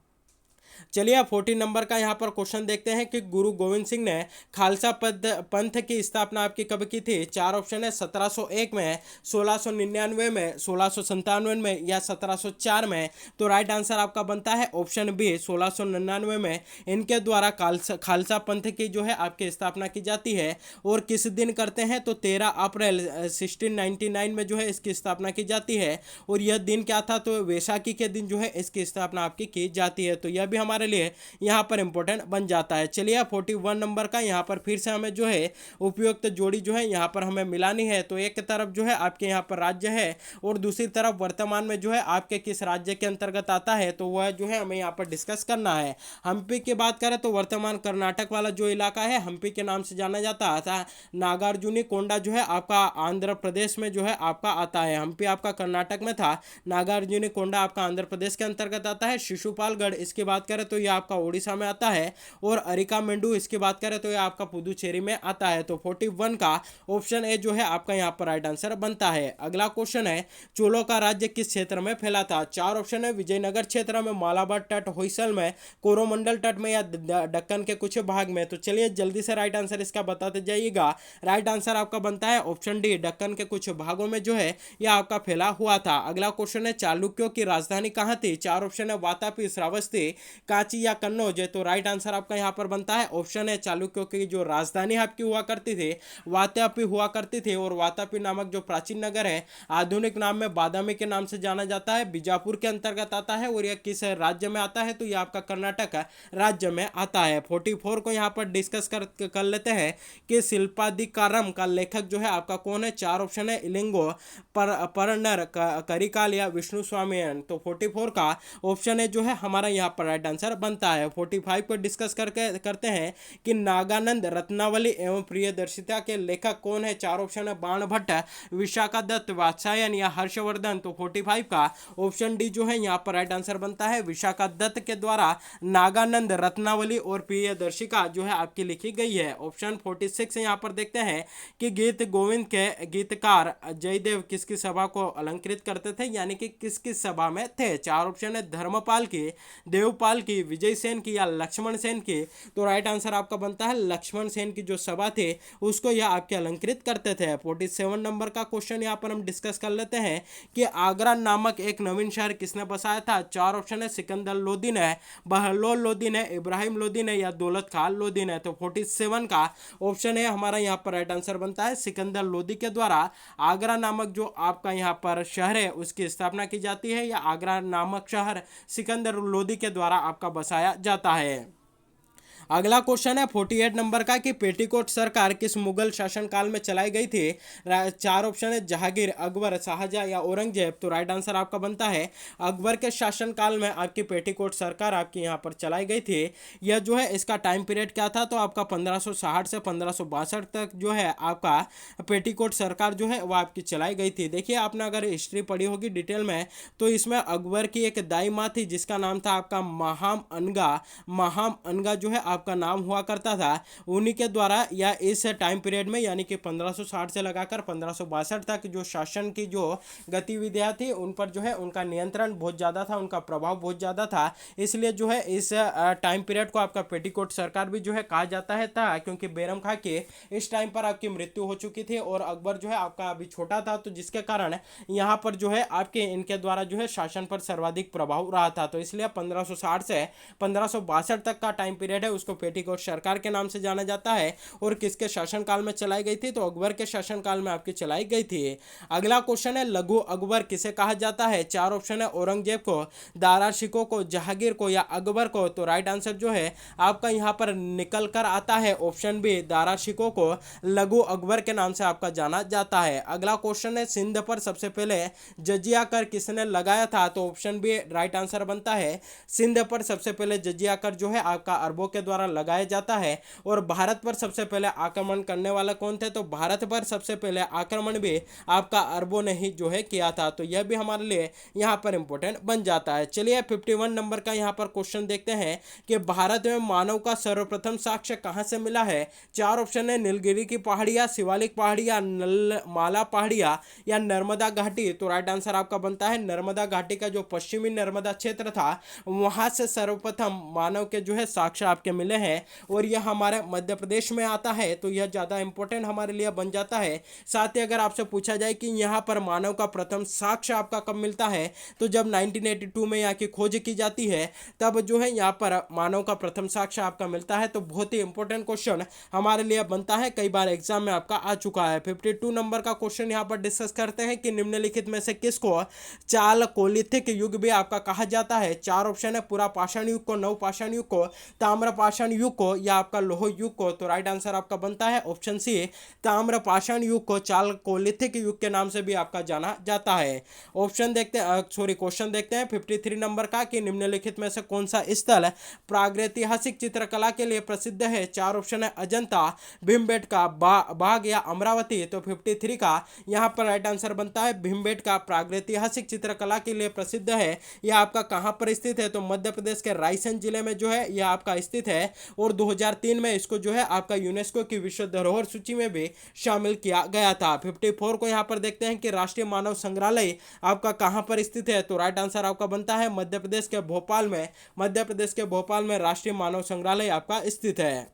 चलिए 40 नंबर का यहाँ पर क्वेश्चन देखते हैं कि गुरु गोविंद सिंह ने खालसा पंथ की स्थापना आपकी कब की थी। चार ऑप्शन है, 1701 में, 1699 में, 1697 में या 1704 में। तो राइट आंसर आपका बनता है ऑप्शन बी 1699 में इनके द्वारा खालसा पंथ की जो है आपकी स्थापना की जाती है। और किस दिन करते हैं, तो 13 अप्रैल 1699 में जो है इसकी स्थापना की जाती है। और यह दिन क्या था, तो वैसाखी के दिन जो है इसकी स्थापना आपकी की जाती है। तो यह भी हमारे लिए यहाँ पर इंपॉर्टेंट बन जाता है। चलिए 41 नंबर का यहाँ पर फिर से हमें जो है उपयुक्त जोड़ी जो है यहाँ पर हमें मिलानी है। तो एक तरफ जो है आपके यहाँ पर राज्य है और दूसरी तरफ वर्तमान में जो है आपके किस राज्य के अंतर्गत आता है, तो वह जो है हमें यहाँ पर डिस्कस करना है। हम्पी की बात करें तो वर्तमान कर्नाटक वाला जो इलाका है हम्पी के नाम से जाना जाता था। नागार्जुनी कोंडा जो है आपका आंध्र प्रदेश में जो है आपका आता है। हम्पी आपका कर्नाटक में था, नागार्जुनी कोंडा आपका आंध्र प्रदेश के अंतर्गत आता है। शिशुपालगढ़ इसकी बात करें तो यह आपका उड़ीसा में आता है और अरिकामेंडू इसकी बात करें तो यह आपका पुदुचेरी में आता है। तो 41 का ऑप्शन ए जो है आपका यहाँ पर राइट आंसर बनता है। अगला क्वेश्चन है चोलों का राज्य किस क्षेत्र में फैला था। चार ऑप्शन है, विजयनगर क्षेत्र में, मालाबार तट, होयसल में, कोरोमंडल तट में या दक्कन के कुछ भाग में। तो चलिए जल्दी से राइट आंसर इसका बताते जाइएगा। राइट आंसर आपका बनता है ऑप्शन डी, दक्कन के कुछ भागों में जो है यह आपका फैला हुआ था। अगला क्वेश्चन है चालुक्यों की राजधानी कहाँ थी। चार ऑप्शन है, वातापी, श्रावस्ती, कांची या कन्नौज। तो राइट आंसर आपका यहाँ पर बनता है ऑप्शन है, चालुक्यों की जो राजधानी आपकी हुआ करती थी वातापी हुआ करती थी। और वातापी नामक जो प्राचीन नगर है आधुनिक नाम में बादामी के नाम से जाना जाता है, बीजापुर के अंतर्गत आता है। और यह किस राज्य में आता है, तो यह आपका कर्नाटक राज्य में आता है। 44 को यहाँ पर डिस्कस कर लेते हैं कि शिल्पादिकारम का लेखक जो है आपका कौन है। चार ऑप्शन है, इलिंगो, परनर, करिकाल या विष्णु स्वामीयन। तो 44 का ऑप्शन है जो है हमारा यहाँ पर राइट आंसर बनता है। 45 को डिस्कस करते हैं कि नागानंद रत्नावली एवं प्रियदर्शिता के लेखक कौन है। चार ऑप्शन है, बाण भट्ट, विशाखा दत्त, वात्सायन या हर्षवर्धन। तो 45 का ऑप्शन डी जो है यहाँ पर राइट आंसर बनता है। विशाखा दत्त के द्वारा नागानंद रत्नावली और प्रियदर्शिका जो है आपकी लिखी गई है। ऑप्शन 46 यहाँ पर देखते हैं कि गीत गोविंद के गीतकार जयदेव किसकी सभा को अलंकृत करते थे, यानी कि किसकी सभा में थे। चार ऑप्शन है, धर्मपाल की, देवपाल की, विजय सेन की या लक्ष्मण सेन की। तो राइट आंसर आपका बनता है लक्ष्मण सेन की जो सभा थे उसको यह आपके अलंकृत करते थे। 47 नंबर का क्वेश्चन यहाँ पर हम डिस्कस कर लेते हैं कि आगरा नामक एक नवीन शहर किसने बसाया था। चार ऑप्शन है, सिकंदर लोदी ने, बहलोल लोदी ने, इब्राहिम लोदी ने या दौलत खान लोदी ने। तो 47 का ऑप्शन है हमारा यहाँ पर राइट आंसर बनता है सिकंदर लोदी के द्वारा आगरा नामक जो आपका यहाँ पर शहर है उसकी स्थापना की जाती है, या आगरा नामक शहर सिकंदर लोदी के द्वारा आपका बसाया जाता है। अगला क्वेश्चन है 48 नंबर का कि पेटीकोट सरकार किस मुगल शासनकाल में चलाई गई थी। चार ऑप्शन है, जहांगीर, अकबर, शाहजहां या औरंगजेब। तो राइट आंसर आपका बनता है अकबर के शासनकाल में आपकी पेटीकोट सरकार आपकी यहाँ पर चलाई गई थी। यह जो है इसका टाइम पीरियड क्या था, तो आपका 1560 से 1562 तक जो है आपका पेटीकोट सरकार जो है वह आपकी चलाई गई थी। देखिए आपने अगर हिस्ट्री पढ़ी होगी डिटेल में तो इसमें अकबर की एक दाई माँ थी जिसका नाम था आपका महाम अनगा। महाम अनगा जो है आपका नाम हुआ करता था। उन्हीं के द्वारा या इस टाइम पीरियड में यानी कि 1560 से लगाकर 1562 तक जो शासन की जो गतिविधियां थी उन पर जो है उनका नियंत्रण बहुत ज़्यादा था, उनका प्रभाव बहुत ज़्यादा था। इसलिए जो है इस टाइम पीरियड को आपका पेटीकोट सरकार भी जो है कहा जाता है था, क्योंकि बैरम खां की इस टाइम पर आपकी मृत्यु हो चुकी थी और अकबर जो है आपका अभी छोटा था, तो जिसके कारण यहाँ पर जो है आपके इनके द्वारा जो है शासन पर सर्वाधिक प्रभाव रहा था। तो इसलिए 1560 से 1562 तक का टाइम पीरियड है उसको पेटीकोट सरकार के नाम से जाना जाता है। और किसके शासनकाल में चलाई गई थी, तो अकबर के शासनकाल में आपकी चलाई गई थी। अगला क्वेश्चन है लघु अकबर किसे कहा जाता है। चार ऑप्शन है, औरंगजेब को, दारा शिकोह को, जहांगीर को या अकबर को। तो राइट आंसर जो है आपका यहाँ पर निकल कर आता है ऑप्शन बी, दारा शिकोह को लघु अकबर के नाम से आपका जाना जाता है। अगला क्वेश्चन है सिंध पर सबसे पहले जजिया कर किसने लगाया था। तो ऑप्शन बी राइट आंसर बनता है। सिंध पर सबसे पहले जजिया कर जो है आपका अरबों के द्वारा लगाया जाता है। और भारत पर सबसे पहले आक्रमण करने वाला कौन थे, तो भारत पर सबसे पहले आक्रमण भी आपका अरबों ने ही जो है किया था। तो यह भी हमारे लिए यहाँ पर इंपॉर्टेंट बन जाता है। चलिए 51 नंबर का यहाँ पर क्वेश्चन देखते हैं कि भारत में मानव का सर्वप्रथम साक्ष्य कहाँ से मिला है। चार ऑप्शन है, नीलगिरी की पहाड़ियाँ, शिवालिक पहाड़ियाँ, नलमाला पहाड़ियाँ या नर्मदा घाटी। तो राइट आंसर आपका बनता है नर्मदा घाटी का जो पश्चिमी नर्मदा क्षेत्र था वहाँ से सर्वप्रथम मानव के जो है साक्ष्य आपके मिले हैं और यह हमारे मध्य प्रदेश में आता है, तो यह ज़्यादा इंपॉर्टेंट हमारे लिए बन जाता है। साथ ही अगर आपसे पूछा जाए कि यहाँ पर मानव का प्रथम साक्ष्य आपका कब मिलता है, तो जब 1982 में यहाँ की खोज की जाती है तब जो है यहाँ पर मानव का प्रथम साक्ष्य आपका मिलता है। तो बहुत ही इंपॉर्टेंट क्वेश्चन हमारे लिए बनता है, कई बार एग्जाम में आपका आ चुका है। 52 नंबर का क्वेश्चन यहाँ पर डिस्कस करते हैं कि निम्नलिखित में से किसको चालकोलिथिक युग भी आपका कहा जाता है। चार ऑप्शन है, पुरा पाषाण युग को, नव पाषाण युग को, ताम्र पाषाण युग को या आपका लोह युग को। तो राइट आंसर आपका बनता है ऑप्शन सी, ताम्र पाषाण युग को चालकोलिथिक युग के नाम से भी आपका जाना जाता है। ऑप्शन देखते हैं, सॉरी क्वेश्चन देखते हैं 53 नंबर का कि निम्नलिखित में से कौन सा स्थल प्रागैतिहासिक चित्रकला के लिए प्रसिद्ध है। चार ऑप्शन है, अजंता, भीमबेटका, बाघ या अमरावती। तो 53 का यहाँ पर राइट आंसर बनता है भीमबेटका प्रागैतिहासिक चित्रकला के लिए प्रसिद्ध है। यह आपका कहाँ पर स्थित है, तो मध्य प्रदेश के रायसेन जिले में जो है यह आपका स्थित है और 2003 में इसको जो है आपका यूनेस्को की विश्व धरोहर सूची में भी शामिल किया गया था। 54 को यहाँ पर देखते हैं कि राष्ट्रीय मानव संग्रहालय आपका कहाँ पर स्थित है। तो राइट आंसर आपका बनता है मध्य प्रदेश के भोपाल में, मध्य प्रदेश के भोपाल में राष्ट्रीय मानव संग्रहालय आपका स्थित है।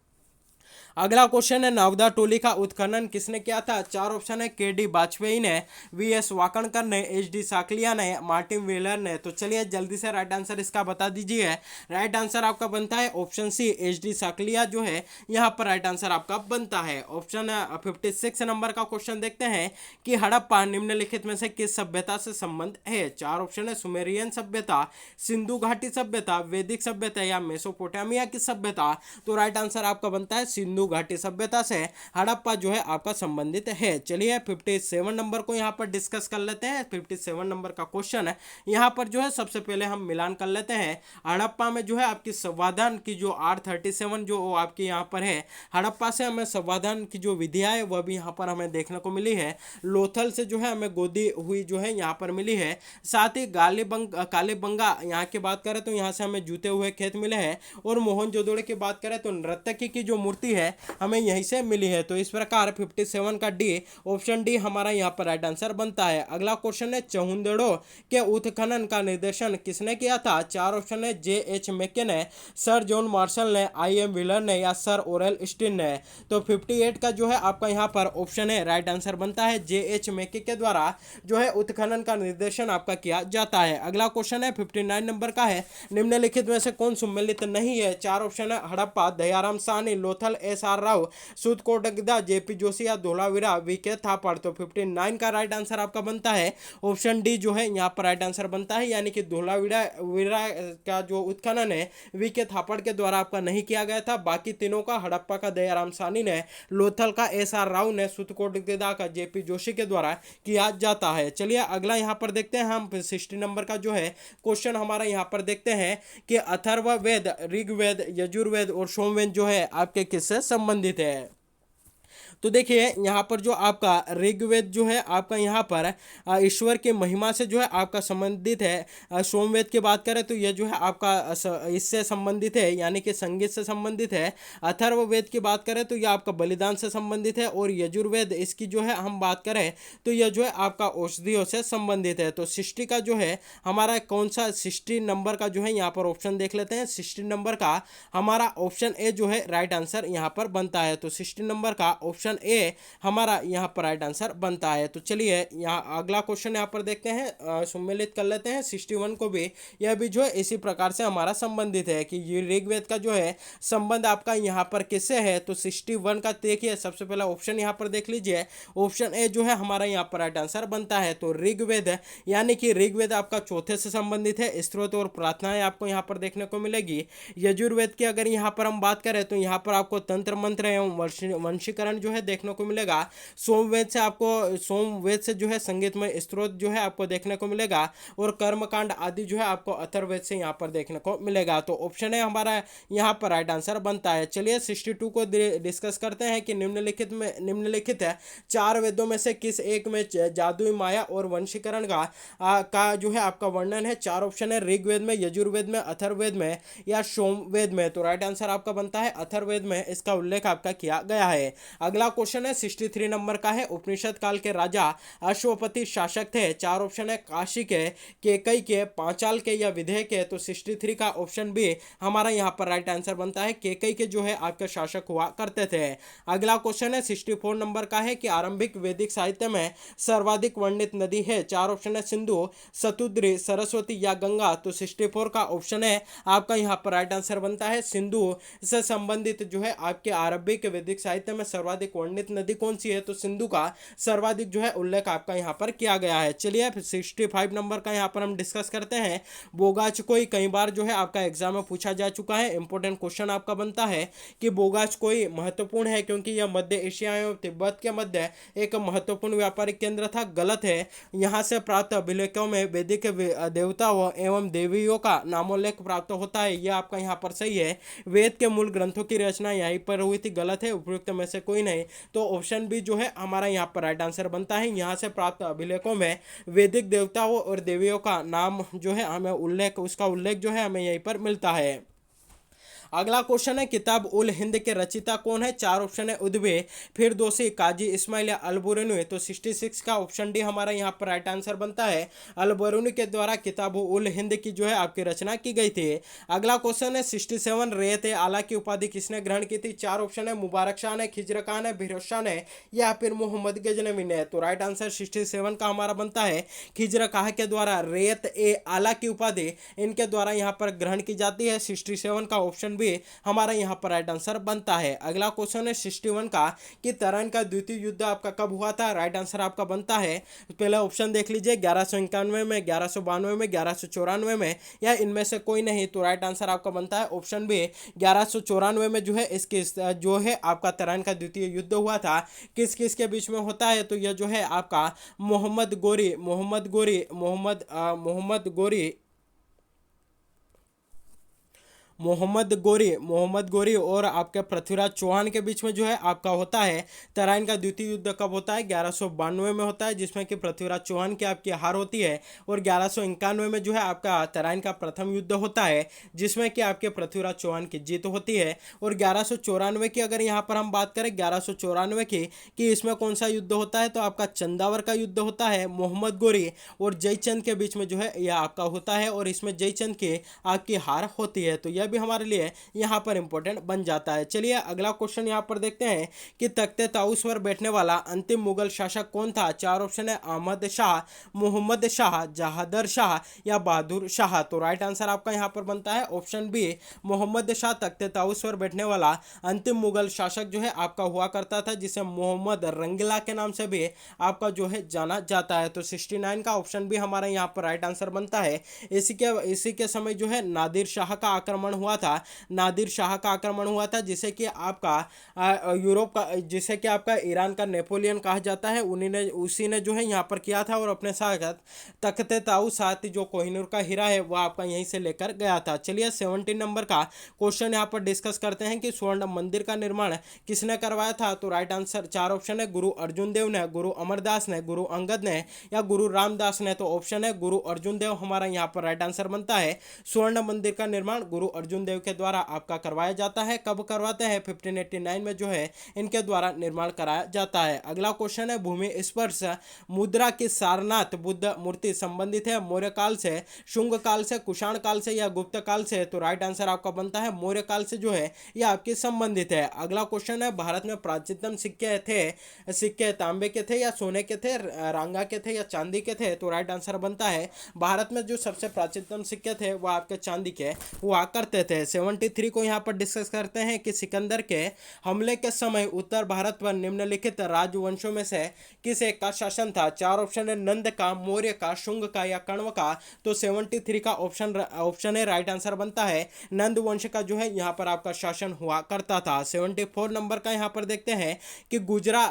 अगला क्वेश्चन है, नर्मदा टोली का उत्खनन किसने किया था। चार ऑप्शन है, के डी वाजपेयी ने, वी एस वाकणकर ने, एच डी साकलिया ने, मार्टिन व्हीलर ने। तो चलिए जल्दी से राइट आंसर इसका बता दीजिए। राइट आंसर आपका बनता है option C, H D Sankalia जो है यहाँ पर राइट आंसर आपका बनता है। ऑप्शन 56 नंबर का क्वेश्चन देखते हैं कि हड़प्पा निम्नलिखित में से किस सभ्यता से संबंध है। चार ऑप्शन है, सुमेरियन सभ्यता, सिंधु घाटी सभ्यता, वैदिक सभ्यता या मेसोपोटामिया की सभ्यता। तो राइट आंसर आपका बनता है सिंधु घाटी सभ्यता से हड़प्पा जो है आपका संबंधित है। चलिए 57 नंबर को यहाँ पर डिस्कस कर लेते हैं। 57 नंबर का क्वेश्चन है, यहाँ पर जो है सबसे पहले हम मिलान कर लेते हैं। हड़प्पा में जो है आपकी संवादन की जो R37 जो आपके यहाँ पर है, हड़प्पा से हमें संवादन की जो विधियाँ है वह भी यहाँ पर हमें देखने को मिली है। लोथल से जो है हमें गोदी हुई जो है यहाँ पर मिली है। साथ ही कालीबंगा यहाँ की बात करें तो यहाँ से हमें जूते हुए खेत मिले हैं और मोहनजोदड़ो की बात करें तो नर्तकी की जो मूर्ति है हमें यहीं से मिली है। तो इस प्रकार 57 का डी, ऑप्शन डी हमारा यहाँ पर राइट आंसर बनता है। अगला क्वेश्चन है, चहुंदड़ो के उत्खनन का निर्देशन किसने किया था। चार ऑप्शन है, जे एच मैके ने, सर जॉन मार्शल ने, आई एम व्हीलर ने या सर ओरेल स्टीन ने। तो 58 का जो है आपका यहाँ पर ऑप्शन है राइट आंसर बनता है, जे एच मैके के द्वारा जो है उत्खनन का निर्देशन आपका किया जाता है। अगला क्वेश्चन है 59 नंबर का है, निम्नलिखित में से कौन सम्मिलित नहीं है। चार ऑप्शन है, हड़प्पा, दयाराम साहनी, लोथल, एस आर राव, सूद कोटकदा, जेपी जोशी या धोलावीरा, वी के थापड़। तो 59 का राइट आंसर आपका बनता है ऑप्शन डी जो है यहाँ पर राइट आंसर बनता है, यानी कि धोलावीरा का जो उत्खनन है वी के थापड़ के द्वारा आपका नहीं किया गया था। बाकी तीनों का, हड़प्पा का दयाराम साहनी ने, लोथल का एस आर राव ने, सूद कोटकदा का जेपी जोशी के द्वारा किया जाता है। चलिए अगला यहाँ पर देखते हैं हम 60 नंबर का जो है क्वेश्चन हमारा यहाँ पर देखते हैं कि अथर्ववेद, ऋग्वेद, यजुर्वेद और सोमवेद जो है आपके किससे संबंधित है। तो देखिए यहाँ पर जो आपका ऋग्वेद जो है आपका यहाँ पर ईश्वर की महिमा से जो है आपका संबंधित है। सोमवेद की बात करें तो यह जो है आपका इससे संबंधित है, यानी कि संगीत से संबंधित है। अथर्ववेद की बात करें तो यह आपका बलिदान से संबंधित है और यजुर्वेद इसकी जो है हम बात करें तो यह जो है आपका औषधियों से संबंधित है। तो 60 का जो है हमारा कौन सा 60 नंबर का जो है यहाँ पर ऑप्शन देख लेते हैं। 60 नंबर का हमारा ऑप्शन ए जो है राइट आंसर यहाँ पर बनता है। तो 60 नंबर का ऑप्शन ए हमारा यहाँ पर राइट आंसर बनता है। तो चलिए यहाँ अगला क्वेश्चन यहाँ पर देखते हैं, सम्मिलित कर लेते हैं 61 को भी। यह भी जो है इसी प्रकार से हमारा संबंधित है कि ऋग्वेद का जो है संबंध आपका यहाँ पर किससे है। तो 61 का देखिए सबसे पहला ऑप्शन यहाँ पर देख लीजिए, ऑप्शन ए जो है हमारा यहाँ पर राइट आंसर बनता है। तो ऋग्वेद यानी कि ऋग्वेद आपका चौथे से संबंधित है, स्तोत्र और प्रार्थनाएं आपको यहाँ पर देखने को मिलेगी। यजुर्वेद की अगर यहाँ पर हम बात करें तो यहाँ पर आपको तंत्र मंत्र एवं वंशीकरण जो है देखने को मिलेगा। सोमवेद से जो है संगीतमय स्त्रोत जो है आपको देखने को मिलेगा और कर्मकांड आदि जो है आपको अथर्ववेद से यहाँ पर देखने को मिलेगा। तो ऑप्शन है हमारा यहाँ पर राइट आंसर बनता है। चलिए 62 को डिस्कस करते हैं कि निम्नलिखित है चार वेदों में से किस एक में जादुई माया और वंशीकरण का जो है आपका वर्णन है। चार ऑप्शन है, ऋग्वेद में, यजुर्वेद में, अथर्ववेद में या सोमवेद में। तो राइट आंसर आपका बनता है अथर्ववेद में, इसका उल्लेख आपका किया गया है। अगला अगला क्वेश्चन है 63 नंबर का है, उपनिषद काल के राजा अश्वपति शासक थे। चार ऑप्शन है, काशी के, केकई के, पांचाल के या विदेह के। तो 63 का ऑप्शन बी हमारा यहाँ पर राइट आंसर बनता है, केकई के जो है आपके शासक हुआ करते थे। अगला क्वेश्चन है 64 नंबर का है कि आरंभिक वैदिक साहित्य में सर्वाधिक वर्णित नदी है। चार ऑप्शन है, सिंधु, सतुद्री, सरस्वती या गंगा। तो 64 का ऑप्शन है आपका यहाँ पर राइट आंसर बनता है, सिंधु से संबंधित जो है आपके आरंभिक वैदिक साहित्य में सर्वाधिक वर्णित नदी कौन सी है, तो सिंधु का सर्वाधिक जो है उल्लेख आपका यहाँ पर किया गया है। चलिए 65 नंबर का यहाँ पर हम डिस्कस करते हैं। बोगाच कोई कई बार जो है आपका एग्जाम में पूछा जा चुका है, इंपॉर्टेंट क्वेश्चन आपका बनता है कि बोगाच कोई महत्वपूर्ण है क्योंकि यह मध्य एशिया एवं तिब्बत के मध्य एक महत्वपूर्ण व्यापारिक केंद्र था। गलत है, यहाँ से प्राप्त अभिलेखों में वैदिक देवताओं एवं देवियों का नामोल्लेख प्राप्त होता है, यह आपका यहाँ पर सही है। वेद के मूल ग्रंथों की रचना यहीं पर हुई थी, गलत है, उपयुक्त में से कोई नहीं। तो ऑप्शन बी जो है हमारा यहाँ पर राइट आंसर बनता है, यहाँ से प्राप्त अभिलेखों में वैदिक देवताओं और देवियों का नाम जो है हमें उसका उल्लेख जो है हमें यहीं पर मिलता है। अगला क्वेश्चन है, किताब उल हिंद के रचयिता कौन है। चार ऑप्शन है, उद्वे, फिरदौसी, काजी इस्माइल या अल-बरूनी। तो 66 का ऑप्शन डी हमारा यहाँ पर राइट आंसर बनता है, अल-बरूनी के द्वारा किताब उल हिंद की जो है आपकी रचना की गई थी। अगला क्वेश्चन है 67, रेत आला की उपाधि किसने ग्रहण की थी। चार ऑप्शन है, मुबारक शाह ने, खिजर खान है, फिरोज शाह ने या फिर मोहम्मद गजनवी ने। तो राइट आंसर 67 का हमारा बनता है, खिजर खान के द्वारा रेत ए आला की उपाधि इनके द्वारा यहाँ पर ग्रहण की जाती है। 67 का ऑप्शन भी हमारा यहां पर राइट आंसर बनता है। अगला क्वेश्चन है 61 का कि तराइन का द्वितीय युद्ध आपका कब हुआ था। राइट आंसर आपका बनता है, पहला ऑप्शन देख लीजिए, 1191 में, 1192 में, 1194 में या इनमें से कोई नहीं। तो राइट आंसर आपका बनता है ऑप्शन बी, 1194 में जो है इसके जो है आपका तराइन का द्वितीय युद्ध हुआ था। किस किस के बीच में होता है, तो यह जो है आपका मोहम्मद गोरी और आपके पृथ्वीराज चौहान के बीच में जो है आपका होता है। तराइन का द्वितीय युद्ध कब होता है, 1192 में होता है, जिसमें कि पृथ्वीराज चौहान की आपकी हार होती है। और 1191 में जो है आपका तराइन का प्रथम युद्ध होता है, जिसमें कि आपके पृथ्वीराज चौहान की जीत होती है। और 1194 की अगर यहाँ पर हम बात करें, 1194 की कि इसमें कौन सा युद्ध होता है, तो आपका चंदावर का युद्ध होता है। मोहम्मद गोरी और जयचंद के बीच में जो है यह आपका होता है और इसमें जयचंद की आपकी हार होती है। तो यह भी हमारे लिए यहाँ पर इंपॉर्टेंट बन जाता है। चलिए अगला क्वेश्चन यहाँ पर देखते हैं कि तख्ते ताऊस पर बैठने वाला अंतिम मुगल शासक कौन था। चार ऑप्शन है, अहमद शाह, मोहम्मद शाह, जहादर शाह या बहादुर शाह। तो राइट आंसर आपका यहाँ पर बनता है ऑप्शन बी, मोहम्मद शाह तख्ते ताऊस पर बैठने वाला अंतिम मुगल शासक जो है आपका हुआ करता था, जिसे मोहम्मद रंगीला के नाम से भी आपका जो है जाना जाता है। तो 69 का ऑप्शन भी हमारा यहाँ पर राइट आंसर बनता है। इसी के समय जो है नादिर शाह का आक्रमण हुआ था, जिसे कि आपका यूरोप का, जिसे कि आपका ईरान का नेपोलियन कहा जाता है, उसी ने जो है यहाँ पर किया था और अपने साथ तख्ते ताऊस साथ जो कोहिनूर का हीरा है वह आपका यहीं से लेकर गया था। चलिए 70 नंबर का क्वेश्चन यहाँ पर डिस्कस करते हैं कि स्वर्ण मंदिर का निर्माण किसने करवाया था। तो राइट आंसर चार ऑप्शन है, गुरु अर्जुन देव ने, गुरु अमरदास ने, गुरु अंगद ने या गुरु रामदास ने। तो ऑप्शन है गुरु अर्जुन देव हमारा यहाँ पर राइट आंसर बनता है। स्वर्ण मंदिर का निर्माण गुरु अर्जुन देव के द्वारा आपका करवाया जाता है। कब करवाते हैं, 1589 में जो है इनके द्वारा निर्माण कराया जाता है। अगला क्वेश्चन है, भूमि स्पर्श मुद्रा की सारनाथ बुद्ध मूर्ति संबंधित है मौर्य काल से, शुंग काल से, कुषाण काल से या गुप्त काल से। तो राइट आंसर आपका बनता है मौर्य काल से जो है यह आपकी संबंधित है। अगला क्वेश्चन है, भारत में प्राचीनतम सिक्के तांबे के थे या सोने के थे, रांगा के थे या चांदी के थे। तो राइट आंसर बनता है, भारत में जो सबसे प्राचीनतम सिक्के थे वह आपके चांदी के हुआ करते थे। 73 को यहाँ पर डिस्कस करते हैं कि सिकंदर के हमले के समय उत्तर भारत पर निम्नलिखित राजवंशों में से किस एक का शासन था। चार ऑप्शन है, नंद का, मौर्य का, शुंग का या कण्व का। तो 73 का ऑप्शन है राइट आंसर बनता है, नंद वंश का जो है यहाँ पर आपका शासन हुआ करता था। 74 नंबर का यहाँ पर देखते हैं कि गुजरा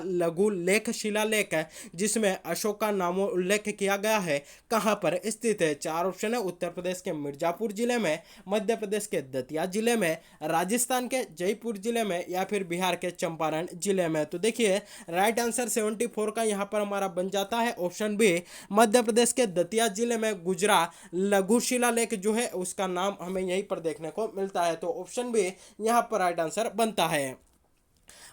लघु लेख शिलालेख जिसमें अशोक का नामोल्लेख किया गया है कहाँ पर स्थित है। चार ऑप्शन है, उत्तर प्रदेश के मिर्जापुर जिले में, मध्य प्रदेश के दतिया जिले में, राजस्थान के जयपुर जिले में या फिर बिहार के चंपारण जिले में। तो देखिए राइट आंसर 74 का यहाँ पर हमारा बन जाता है ऑप्शन बी, मध्य प्रदेश के दतिया जिले में गुजरा लघु शिलालेख जो है उसका नाम हमें यहीं पर देखने को मिलता है। तो ऑप्शन बी यहाँ पर राइट आंसर बनता है।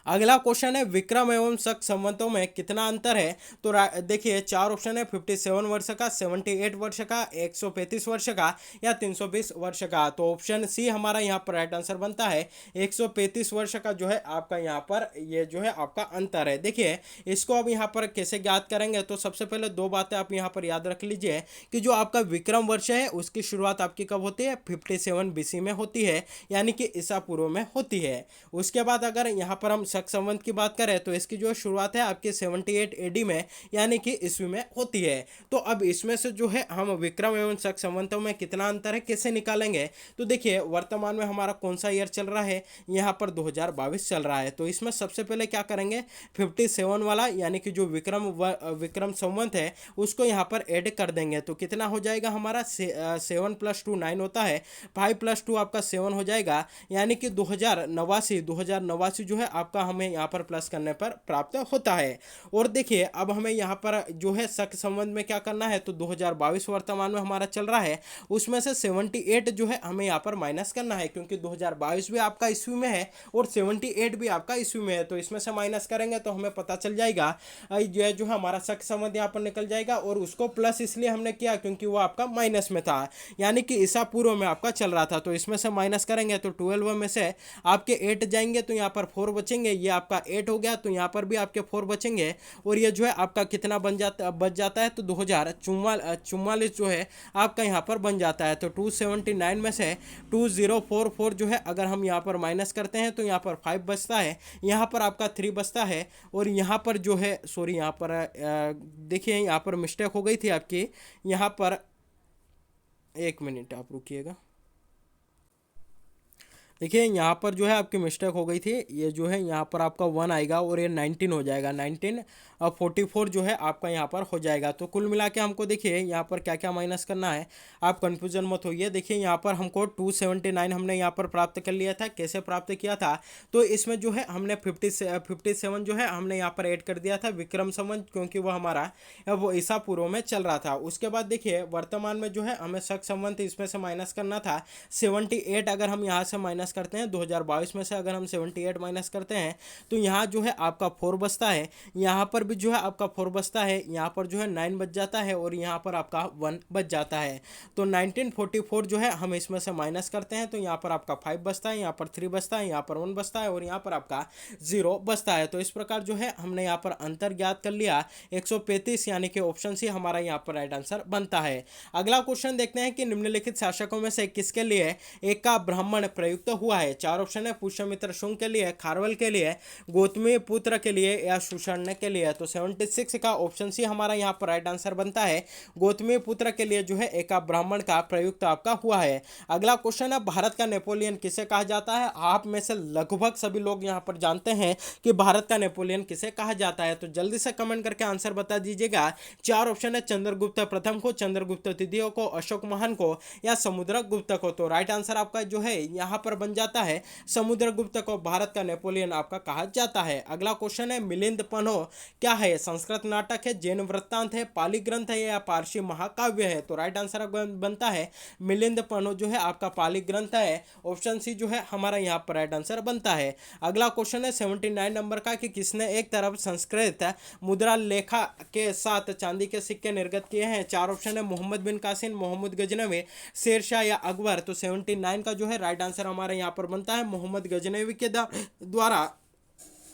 अगला क्वेश्चन है विक्रम एवं शक संवतों में कितना अंतर है। तो देखिए चार ऑप्शन है, 57 वर्ष का, 78 वर्ष का, 135 वर्ष का या 320 वर्ष का। तो ऑप्शन सी हमारा यहाँ पर राइट आंसर बनता है। 135 वर्ष का जो है आपका यहाँ पर ये जो है आपका अंतर है। देखिए इसको अब यहाँ पर कैसे ज्ञात करेंगे, तो सबसे पहले दो बातें आप यहाँ पर याद रख लीजिए कि जो आपका विक्रम वर्ष है उसकी शुरुआत आपकी कब होती है, 57 BC में होती है, यानी कि ईसा पूर्व में होती है। उसके बाद अगर यहाँ पर हम शक संवत की बात करें तो इसकी जो शुरुआत है आपकी 78 AD में, यानी कि ईस्वी में होती है। तो अब इसमें से जो है हम विक्रम एवं शक संवतों में कितना अंतर है कैसे निकालेंगे। तो देखिए वर्तमान में हमारा कौन सा ईयर चल रहा है, यहाँ पर 2022 चल रहा है। तो इसमें सबसे पहले क्या करेंगे, 57 वाला यानी कि जो विक्रम संवत है उसको यहाँ पर ऐड कर देंगे। तो कितना हो जाएगा हमारा 7 + 2 9 होता है, 5 + 2 आपका 7 हो जाएगा, यानी कि 2089 जो है आपका हमें यहाँ पर प्लस करने पर प्राप्त होता है। और देखिए अब हमें यहाँ पर जो है शक संबंध में क्या करना है, तो 2022 वर्तमान में हमारा चल रहा है, उसमें से 78 जो है हमें यहाँ पर माइनस करना है, क्योंकि 2022 भी आपका ईस्वी में है और 78 भी आपका ईस्वी में है। तो इसमें से माइनस करेंगे तो हमें पता चल जाएगा जो हमारा शक संबंध यहाँ पर निकल जाएगा। और उसको प्लस इसलिए हमने किया क्योंकि वो आपका माइनस में था, यानी कि ईसा पूर्व में आपका चल रहा था। तो इसमें से माइनस करेंगे तो 12 में से आपके 8 जाएंगे तो यहाँ पर 4 बचेंगे, ये आपका 8 हो गया, तो यहाँ पर भी आपके 4 बचेंगे। और ये जो है आपका कितना बच जाता है, तो 2044 जो है आपका यहाँ पर बन जाता है। तो 279 में से 2044 जो है अगर हम यहाँ पर माइनस करते हैं तो यहाँ पर 5 बचता है, यहाँ पर आपका 3 बचता है। और यहाँ पर जो है सॉरी यहाँ पर देखिए यहाँ पर मिस्टेक हो गई थी आपकी, यहाँ पर 1 मिनट आप रुकिएगा। देखिए यहाँ पर जो है आपकी मिस्टेक हो गई थी, ये जो है यहाँ पर आपका 1 आएगा और ये 19 हो जाएगा, 19 और 44 जो है आपका यहाँ पर हो जाएगा। तो कुल मिला के हमको देखिए यहाँ पर क्या क्या माइनस करना है, आप कंफ्यूजन मत होइए। देखिए यहाँ पर हमको 279 हमने यहाँ पर प्राप्त कर लिया था। कैसे प्राप्त किया था, तो इसमें जो है हमने 57 जो है हमने यहाँ पर ऐड कर दिया था विक्रम संवत, क्योंकि वो हमारा वो ईसा पूर्व में चल रहा था। उसके बाद देखिए वर्तमान में जो है हमें शक संवत इसमें से माइनस करना था 78। अगर हम यहाँ से माइनस करते हैं 2022 में से अगर हम 78 माइनस करते हैं तो यहाँ जो है आपका 4 बचता है, यहाँ पर भी जो है आपका 4 बचता है, यहाँ पर जो है 9 बच जाता है और यहाँ पर आपका 1 बच जाता है। तो 1944 जो है हम इसमें से माइनस करते हैं तो यहाँ पर आपका 5 बचता है, यहाँ पर 3 बचता है, यहाँ पर 1 बचता है और यहाँ पर आपका 0 बचता है। तो इस प्रकार जो है हमने यहाँ पर अंतर ज्ञात कर लिया 135, यानी कि ऑप्शन सी हमारा यहाँ पर राइट आंसर बनता है। अगला क्वेश्चन देखते हैं कि निम्नलिखित शासकों में से किसके लिए एक का ब्राह्मण प्रयुक्त हुआ है। चार ऑप्शन है, पुष्यमित्र शुंग के लिए, खारवल के लिए, गौतमी पुत्र के लिए या सुषर्ण के लिए। तो 76 का ऑप्शन सी हमारा यहाँ पर राइट आंसर बनता है। गौतमी पुत्र के लिए जो है एक ब्राह्मण का प्रयुक्त आपका हुआ है। अगला क्वेश्चन है, भारत का नेपोलियन किसे कहा जाता है। आप में से लगभग सभी लोग यहाँ पर जानते हैं कि भारत का नेपोलियन किसे कहा जाता है, तो जल्दी से कमेंट करके आंसर बता दीजिएगा। चार ऑप्शन है, चंद्रगुप्त प्रथम को, चंद्रगुप्त तृतीय को, अशोक महान को या समुद्रगुप्त को। तो राइट आंसर आपका जो है यहाँ पर बन जाता है समुद्रगुप्त को भारत का नेपोलियन आपका कहा जाता है। अगला क्वेश्चन है, मिलिंद पन्हो क्या है। संस्कृत नाटक है, जैन वृत्तांत है, पाली ग्रंथ है या पारसी महाकाव्य है। तो राइट आंसर बनता है मिलिंद पन्हो जो है आपका पाली ग्रंथ है। ऑप्शन सी जो है हमारा यहाँ पर राइट आंसर बनता है। अगला क्वेश्चन है 79 नंबर का कि किसने एक तरफ संस्कृत मुद्रा लेखा के साथ चांदी के सिक्के निर्गत किए हैं। चार ऑप्शन है, मोहम्मद बिन कासिम, मोहम्मद गजनवी, शेरशाह या अकबर। तो 79 का जो है राइट आंसर हमारा यहाँ पर बनता है मोहम्मद गजनवी के द्वारा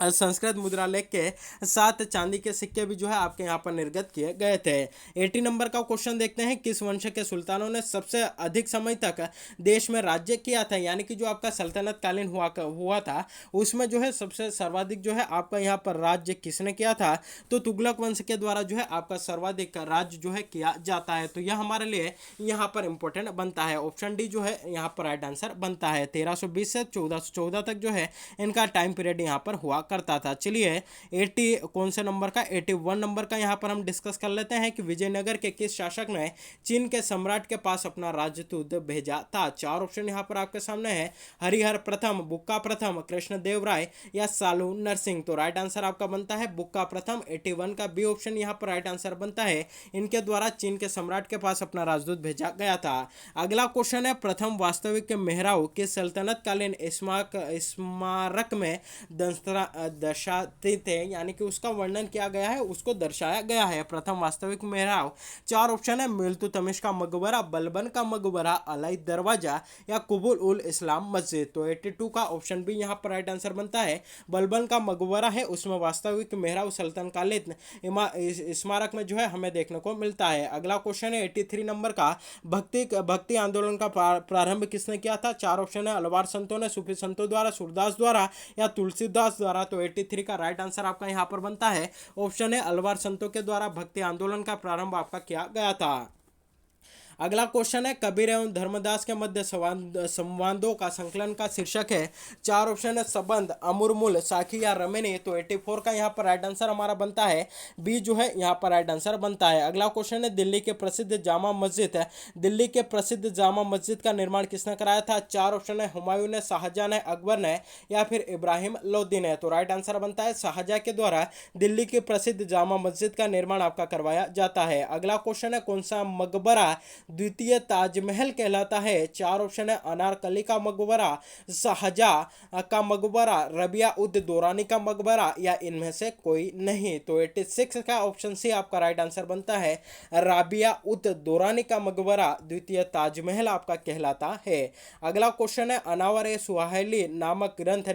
संस्कृत मुद्रा लेख के साथ चांदी के सिक्के भी जो है आपके यहाँ पर निर्गत किए गए थे। 80 नंबर का क्वेश्चन देखते हैं, किस वंश के सुल्तानों ने सबसे अधिक समय तक देश में राज्य किया था, यानी कि जो आपका सल्तनत कालीन हुआ था उसमें जो है सबसे सर्वाधिक जो है आपका यहाँ पर राज्य किसने किया था। तो तुगलक वंश के द्वारा जो है आपका सर्वाधिक राज्य जो है किया जाता है। तो यह हमारे लिए यहाँ पर इंपॉर्टेंट बनता है। ऑप्शन डी जो है यहाँ पर राइट आंसर बनता है। 1320 से 1414 तक जो है इनका टाइम पीरियड यहाँ पर हुआ करता था। चलिए 80 कौन से नंबर का 81 नंबर का यहाँ पर हम डिस्कस कर लेते हैं कि विजयनगर के किस शासक ने चीन के सम्राट के पास अपना राजदूत भेजा था। चार ऑप्शन यहाँ पर आपके सामने है, हरिहर प्रथम, बुक्का प्रथम, कृष्णदेव राय या सालू नरसिंह। तो राइट आंसर आपका बनता है बुक्का प्रथम। 81 का बी ऑप्शन यहाँ पर राइट आंसर बनता है, इनके द्वारा चीन के सम्राट के पास अपना राजदूत भेजा गया था। अगला क्वेश्चन है, प्रथम वास्तविक मेहराऊ के सल्तनत कालीन स्मारक में दर्शाते थे, यानी कि उसका वर्णन किया गया है, उसको दर्शाया गया है। प्रथम वास्तविक मेहराब। चार ऑप्शन है, इल्तुतमिश का मकबरा, बलबन का मकबरा, अलाई दरवाजा या कुबुल उल इस्लाम मस्जिद। तो 82 का ऑप्शन भी यहाँ पर राइट आंसर बनता है। बलबन का मकबरा है, उसमें वास्तविक मेहराब सल्तनत कालीन स्मारक में जो है हमें देखने को मिलता है। अगला क्वेश्चन है 83 नंबर का, भक्ति आंदोलन का प्रारंभ किसने किया था? चार ऑप्शन है, अलवार संतों ने, सूफी संतों द्वारा, सूरदास द्वारा या तुलसीदास द्वारा। तो 83 का राइट आंसर आपका यहाँ पर बनता है ऑप्शन है, अलवार संतों के द्वारा भक्ति आंदोलन का प्रारंभ आपका किया गया था। अगला क्वेश्चन है, कबीर एवं धर्मदास के मध्य संवादों का संकलन का शीर्षक है। चार ऑप्शन है, संबंध, अमूर्मूल, साखी या रमणी। तो 84 का यहाँ पर राइट आंसर हमारा बनता है बी जो है यहाँ पर राइट आंसर बनता है। अगला क्वेश्चन है, दिल्ली के प्रसिद्ध जामा मस्जिद है, दिल्ली के प्रसिद्ध जामा मस्जिद का निर्माण किसने कराया था? चार ऑप्शन है, हुमायूं ने, शाहजहां ने, अकबर ने या फिर इब्राहिम लोदी ने। तो राइट आंसर बनता है शाहजहां के द्वारा दिल्ली के प्रसिद्ध जामा मस्जिद का निर्माण आपका करवाया जाता है। अगला क्वेश्चन है, कौन सा मकबरा द्वितीय ताजमहल कहलाता है? चार ऑप्शन है, अनारकली का मकबरा, शाहजहां का मकबरा, रबिया उद दौरानी का मकबरा या इनमें से कोई नहीं। तो 86 का ऑप्शन सी आपका राइट आंसर बनता है, राबिया उद दौरानी का मकबरा द्वितीय ताजमहल आपका कहलाता है। अगला क्वेश्चन है, अनावर ए सुहाइली नामक ग्रंथ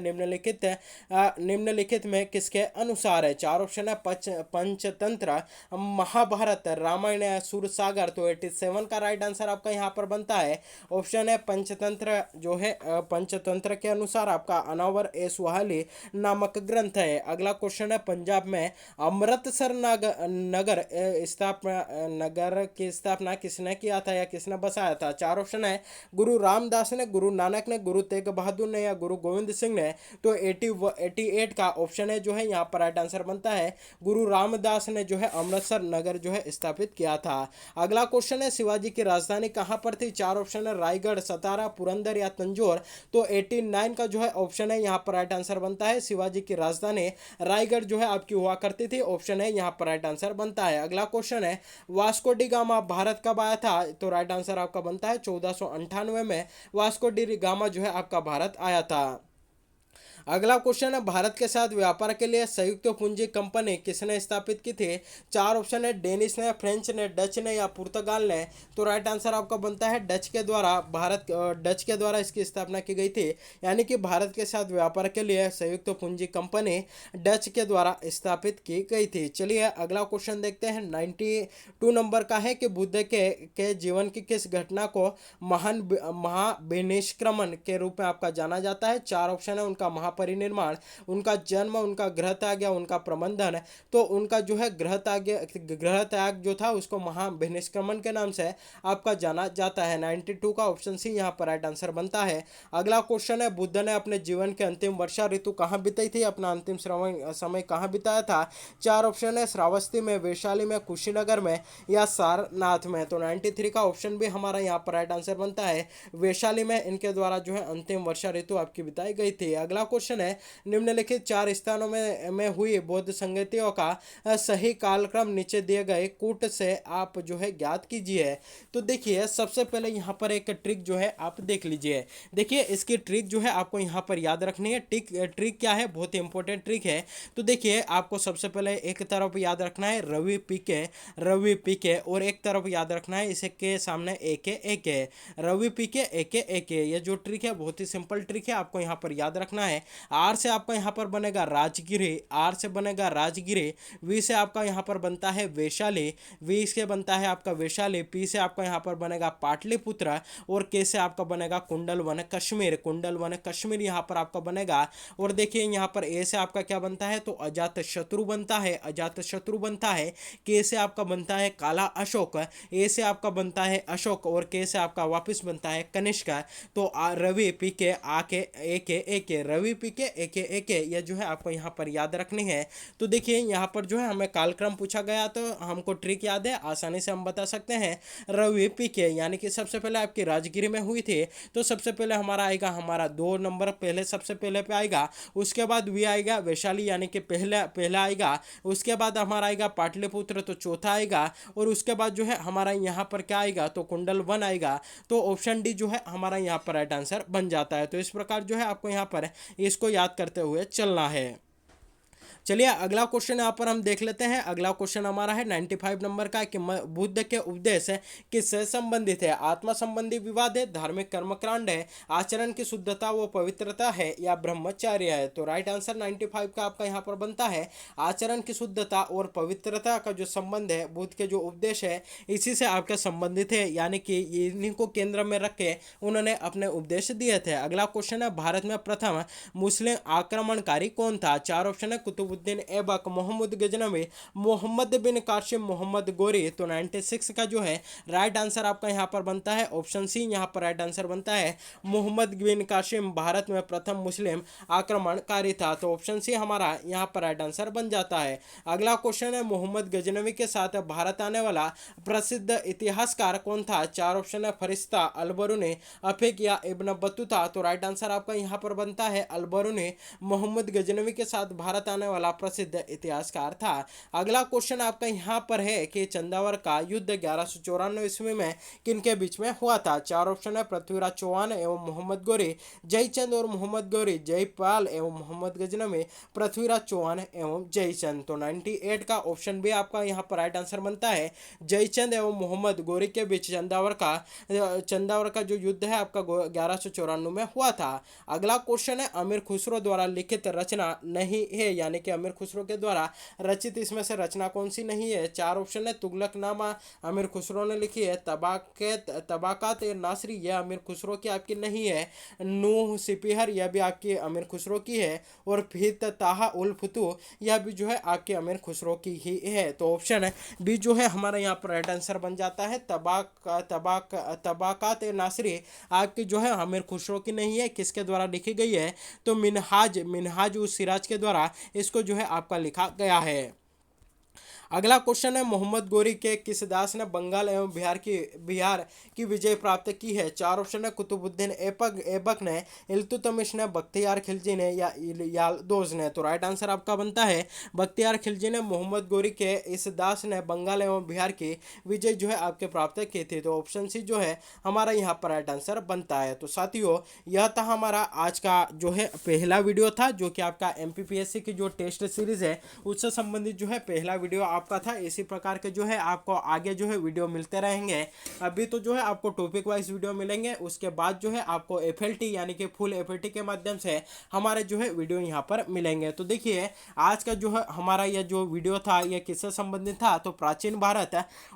निम्नलिखित में किसके अनुसार है? चार ऑप्शन है, पंचतंत्र, महाभारत, रामायण या सूरसागर। तो 87 का राइट आंसर आपका यहाँ पर बनता है ऑप्शन है, पंचतंत्र जो है पंचतंत्र के अनुसार आपका अनावर ए सुहाइली नामक ग्रंथ है। अगला क्वेश्चन है, पंजाब में अमृतसर नगर की स्थापना किसने किया था या किसने बसाया था? चार ऑप्शन है, गुरु रामदास ने, गुरु नानक ने, गुरु तेग बहादुर ने या गुरु गोविंद सिंह ने। तो 88 का ऑप्शन है जो है यहाँ पर राइट आंसर बनता है, गुरु रामदास ने जो है अमृतसर नगर जो है स्थापित किया था। अगला क्वेश्चन है, शिवाजी की राजधानी कहां पर थी? चार ऑप्शन है, रायगढ़, सतारा, पुरंदर या तंजौर। तो 89 का जो है ऑप्शन है यहाँ पर राइट आंसर बनता है, शिवाजी की राजधानी रायगढ़ जो है आपकी हुआ करती थी। ऑप्शन है यहाँ पर राइट आंसर बनता है। अगला क्वेश्चन है, वास्को डी गामा भारत कब आया था? तो राइट आंसर आपका बनता है 1498 में वास्को डी गामा जो है आपका भारत आया था। अगला क्वेश्चन है, भारत के साथ व्यापार के लिए संयुक्त पूंजी कंपनी किसने स्थापित की थी? चार ऑप्शन है, डेनिश ने, फ्रेंच ने, डच ने या पुर्तगाल ने। तो राइट आंसर आपका बनता है डच के द्वारा इसकी स्थापना की गई थी, यानी कि भारत के साथ व्यापार के लिए संयुक्त पूंजी कंपनी डच के द्वारा स्थापित की गई थी। चलिए अगला क्वेश्चन देखते हैं, 92 नंबर का है कि बुद्ध के जीवन की किस घटना को महाविनिष्क्रमण के रूप में आपका जाना जाता है? चार ऑप्शन है, उनका महापरिनिर्माण, उनका जन्म, उनका गृह त्याग या उनका प्रबंधन। तो उनका जो है गृह त्याग जो था उसको महाविनिष्क्रमण के नाम से आपका जाना जाता है। 92 का ऑप्शन सी यहाँ पर राइट आंसर बनता है। अगला क्वेश्चन है, बुद्ध ने अपने जीवन के अंतिम वर्षा ऋतु कहाँ बिताई थी, अपना अंतिम समय कहाँ बिताया था? चार ऑप्शन है, श्रावस्ती में, वैशाली में, कुशीनगर में या सारनाथ में। तो 93 का ऑप्शन भी हमारा यहाँ पर राइट आंसर बनता है, वैशाली में इनके द्वारा जो है अंतिम वर्षा ऋतु आपकी बिताई गई थी। अगला क्वेश्चन है, निम्नलिखित चार स्थानों में हुई बौद्ध संगतियों का सही कालक्रम नीचे दिए गए कूट से आप जो है ज्ञात कीजिए। तो देखिए सबसे पहले यहाँ पर एक ट्रिक जो है आप देख लीजिए। देखिए इसकी ट्रिक जो है आपको यहाँ पर याद रखनी है। ट्रिक क्या है, बहुत ही इंपॉर्टेंट ट्रिक है। तो देखिए आपको सबसे पहले एक तरफ याद रखना है रवि पीके और एक तरफ याद रखना है इसे के सामने एके रवि पीके एके। ये जो ट्रिक है बहुत ही सिंपल ट्रिक है, आपको यहाँ पर याद रखना है। आर से आपका यहाँ पर बनेगा राजगिरी, वी से आपका यहाँ पर बनता है वैशाली, वी से बनता है आपका वैशाली, पी से आपका यहाँ पर बनेगा पाटलिपुत्र और के से आपका बनेगा कुंडल वन कश्मीर यहाँ पर आपका बनेगा। और देखिए यहाँ पर ए से आपका क्या बनता है, तो अजात शत्रु बनता है। के से आपका बनता है काला अशोक, ए से आपका बनता है अशोक और के से आपका वापस बनता है कनिष्क। तो रवि पी के आके एके रवि पी के एके ये जो है आपको यहाँ पर याद रखनी है। तो देखिए यहाँ पर जो है हमें कालक्रम पूछा गया तो हमको ट्रिक याद है, आसानी से हम बता सकते हैं। रवि पी के यानी कि सबसे पहले आपकी राजगिरी में हुई थी, तो सबसे पहले हमारा आएगा हमारा 2 नंबर पहले सबसे पहले पे आएगा, उसके बाद वी आएगा वैशाली यानी कि पहला आएगा, उसके बाद हमारा आएगा पाटलिपुत्र तो चौथा आएगा और उसके बाद जो है हमारा यहाँ पर क्या आएगा, तो कुंडल वन आएगा। तो ऑप्शन डी जो है हमारा यहाँ पर राइट आंसर बन जाता है। तो इस प्रकार जो है आपको यहाँ पर इसको याद करते हुए चलना है। चलिए अगला क्वेश्चन यहाँ पर हम देख लेते हैं। अगला क्वेश्चन हमारा है 95 नंबर का कि बुद्ध के उपदेश किससे संबंधित है? आत्मा संबंधी विवाद है, धार्मिक कर्मकांड है, आचरण की शुद्धता व पवित्रता है, या ब्रह्मचर्य है? तो राइट आंसर 95 का आपका यहाँ पर बनता है आचरण की शुद्धता और पवित्रता का जो संबंध है बुद्ध के जो उपदेश है इसी से आपका संबंधित है, यानी कि इन्हीं को केंद्र में रख के उन्होंने अपने उपदेश दिए थे। अगला क्वेश्चन है भारत में प्रथम मुस्लिम आक्रमणकारी कौन था? चार ऑप्शन है कुतुबुद्दीन ऐबक, मोहम्मद गजनवी, मोहम्मद बिन कासिम, मोहम्मद गोरी। तो 96 का जो है राइट आंसर आपका यहाँ पर बनता है ऑप्शन सी, यहाँ पर राइट आंसर बनता है मोहम्मद बिन कासिम भारत में प्रथम मुस्लिम आक्रमणकारी था। तो ऑप्शन सी हमारा यहाँ पर राइट आंसर बन जाता है। अगला क्वेश्चन है मोहम्मद गजनवी के साथ भारत आने वाला प्रसिद्ध इतिहासकार कौन था? चार ऑप्शन है फरिश्ता, अलबरूनी, अफीक या इब्न बतूता। तो राइट आंसर आपका यहाँ पर बनता है अलबरूनी मोहम्मद गजनवी के साथ भारत आने वाला प्रसिद्ध इतिहासकार था। अगला क्वेश्चन आपका यहाँ पर है कि चंदावर का युद्ध 1194 ईस्वी में किनके बीच में हुआ था? चार ऑप्शन है पृथ्वीराज चौहान एवं मोहम्मद गोरी, जयचंद और मोहम्मद गोरी, जयपाल एवं मोहम्मद गजनवी, पृथ्वीराज चौहान एवं जयचंद। तो 98 का ऑप्शन भी आपका यहाँ पर राइट आंसर बनता है जयचंद एवं मोहम्मद गोरी के बीच चंदावर का जो युद्ध है आपका 1194 में हुआ था। अगला क्वेश्चन है अमीर खुसरो द्वारा लिखित रचना नहीं है, यानी कि अमीर खुसरो के द्वारा रचित इसमें से रचना कौन सी नहीं है? चार ऑप्शन है तुगलकनामा अमीर खुसरो ने लिखी है, तबाकात नासरी यह अमीर खुसरो की आपकी नहीं है, नूह सिपिहर यह भी आपकी अमीर खुसरो की है, और फिर ताहा उल फुतू यह भी जो है आपके अमीर खुसरो की ही है। तो ऑप्शन है बी जो है हमारा यहाँ पर राइट आंसर बन जाता है तबाकात नासरी आपकी जो है अमीर खुसरो की नहीं है। किसके द्वारा लिखी गई है? तो मिनहाज उस सिराज के द्वारा इसको जो है आपका लिखा गया है। अगला क्वेश्चन है मोहम्मद गोरी के किस दास ने बंगाल एवं बिहार की विजय प्राप्त की है? चार ऑप्शन है कुतुबुद्दीन ऐबक ने, इल्तुतमिश ने, बख्तियार खिलजी ने, या यालदोज ने। तो राइट आंसर आपका बनता है बख्तियार खिलजी ने। मोहम्मद गोरी के इस दास ने बंगाल एवं बिहार की विजय जो है आपके प्राप्त की थी। तो ऑप्शन सी जो है हमारा यहाँ पर राइट आंसर बनता है। तो साथियों यह था हमारा आज का जो है पहला वीडियो था, जो कि आपका MPPSC की जो टेस्ट सीरीज है उससे संबंधित जो है पहला वीडियो आपका था। इसी प्रकार के जो है आपको आगे जो है वीडियो मिलते रहेंगे। अभी तो जो है आपको टॉपिक वाइज वीडियो मिलेंगे, उसके बाद जो है आपको FLT यानी कि फुल FLT के माध्यम से हमारे जो है वीडियो यहाँ पर मिलेंगे। तो देखिए आज का जो है हमारा यह जो वीडियो था यह किससे संबंधित था? तो प्राचीन भारत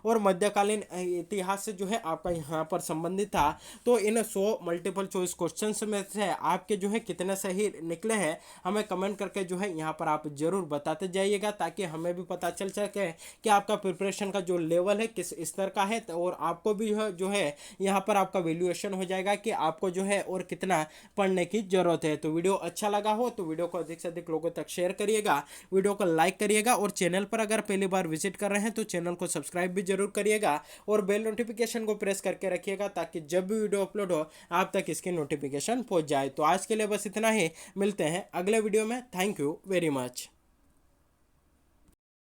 और मध्यकालीन इतिहास से जो है आपका यहाँ पर संबंधित था। तो इन 100 मल्टीपल चॉइस क्वेश्चन में से आपके जो है कितने सही निकले हैं हमें कमेंट करके जो है यहाँ पर आप जरूर बताते जाइएगा, ताकि हमें भी पता चल सके कि आपका प्रिपरेशन का जो लेवल है किस स्तर का है, और आपको भी जो है यहाँ पर आपका वैल्यूएशन हो जाएगा कि आपको जो है और कितना पढ़ने की जरूरत है। तो वीडियो अच्छा लगा हो तो वीडियो को अधिक से अधिक लोगों तक शेयर करिएगा, वीडियो को लाइक करिएगा, और चैनल पर अगर पहली बार विजिट कर रहे हैं तो चैनल को सब्सक्राइब भी जरूर करिएगा, और बेल नोटिफिकेशन को प्रेस करके रखिएगा ताकि जब भी वीडियो अपलोड हो आप तक इसकी नोटिफिकेशन पहुंच जाए। तो आज के लिए बस इतना ही, मिलते हैं अगले वीडियो में। Thank you very much.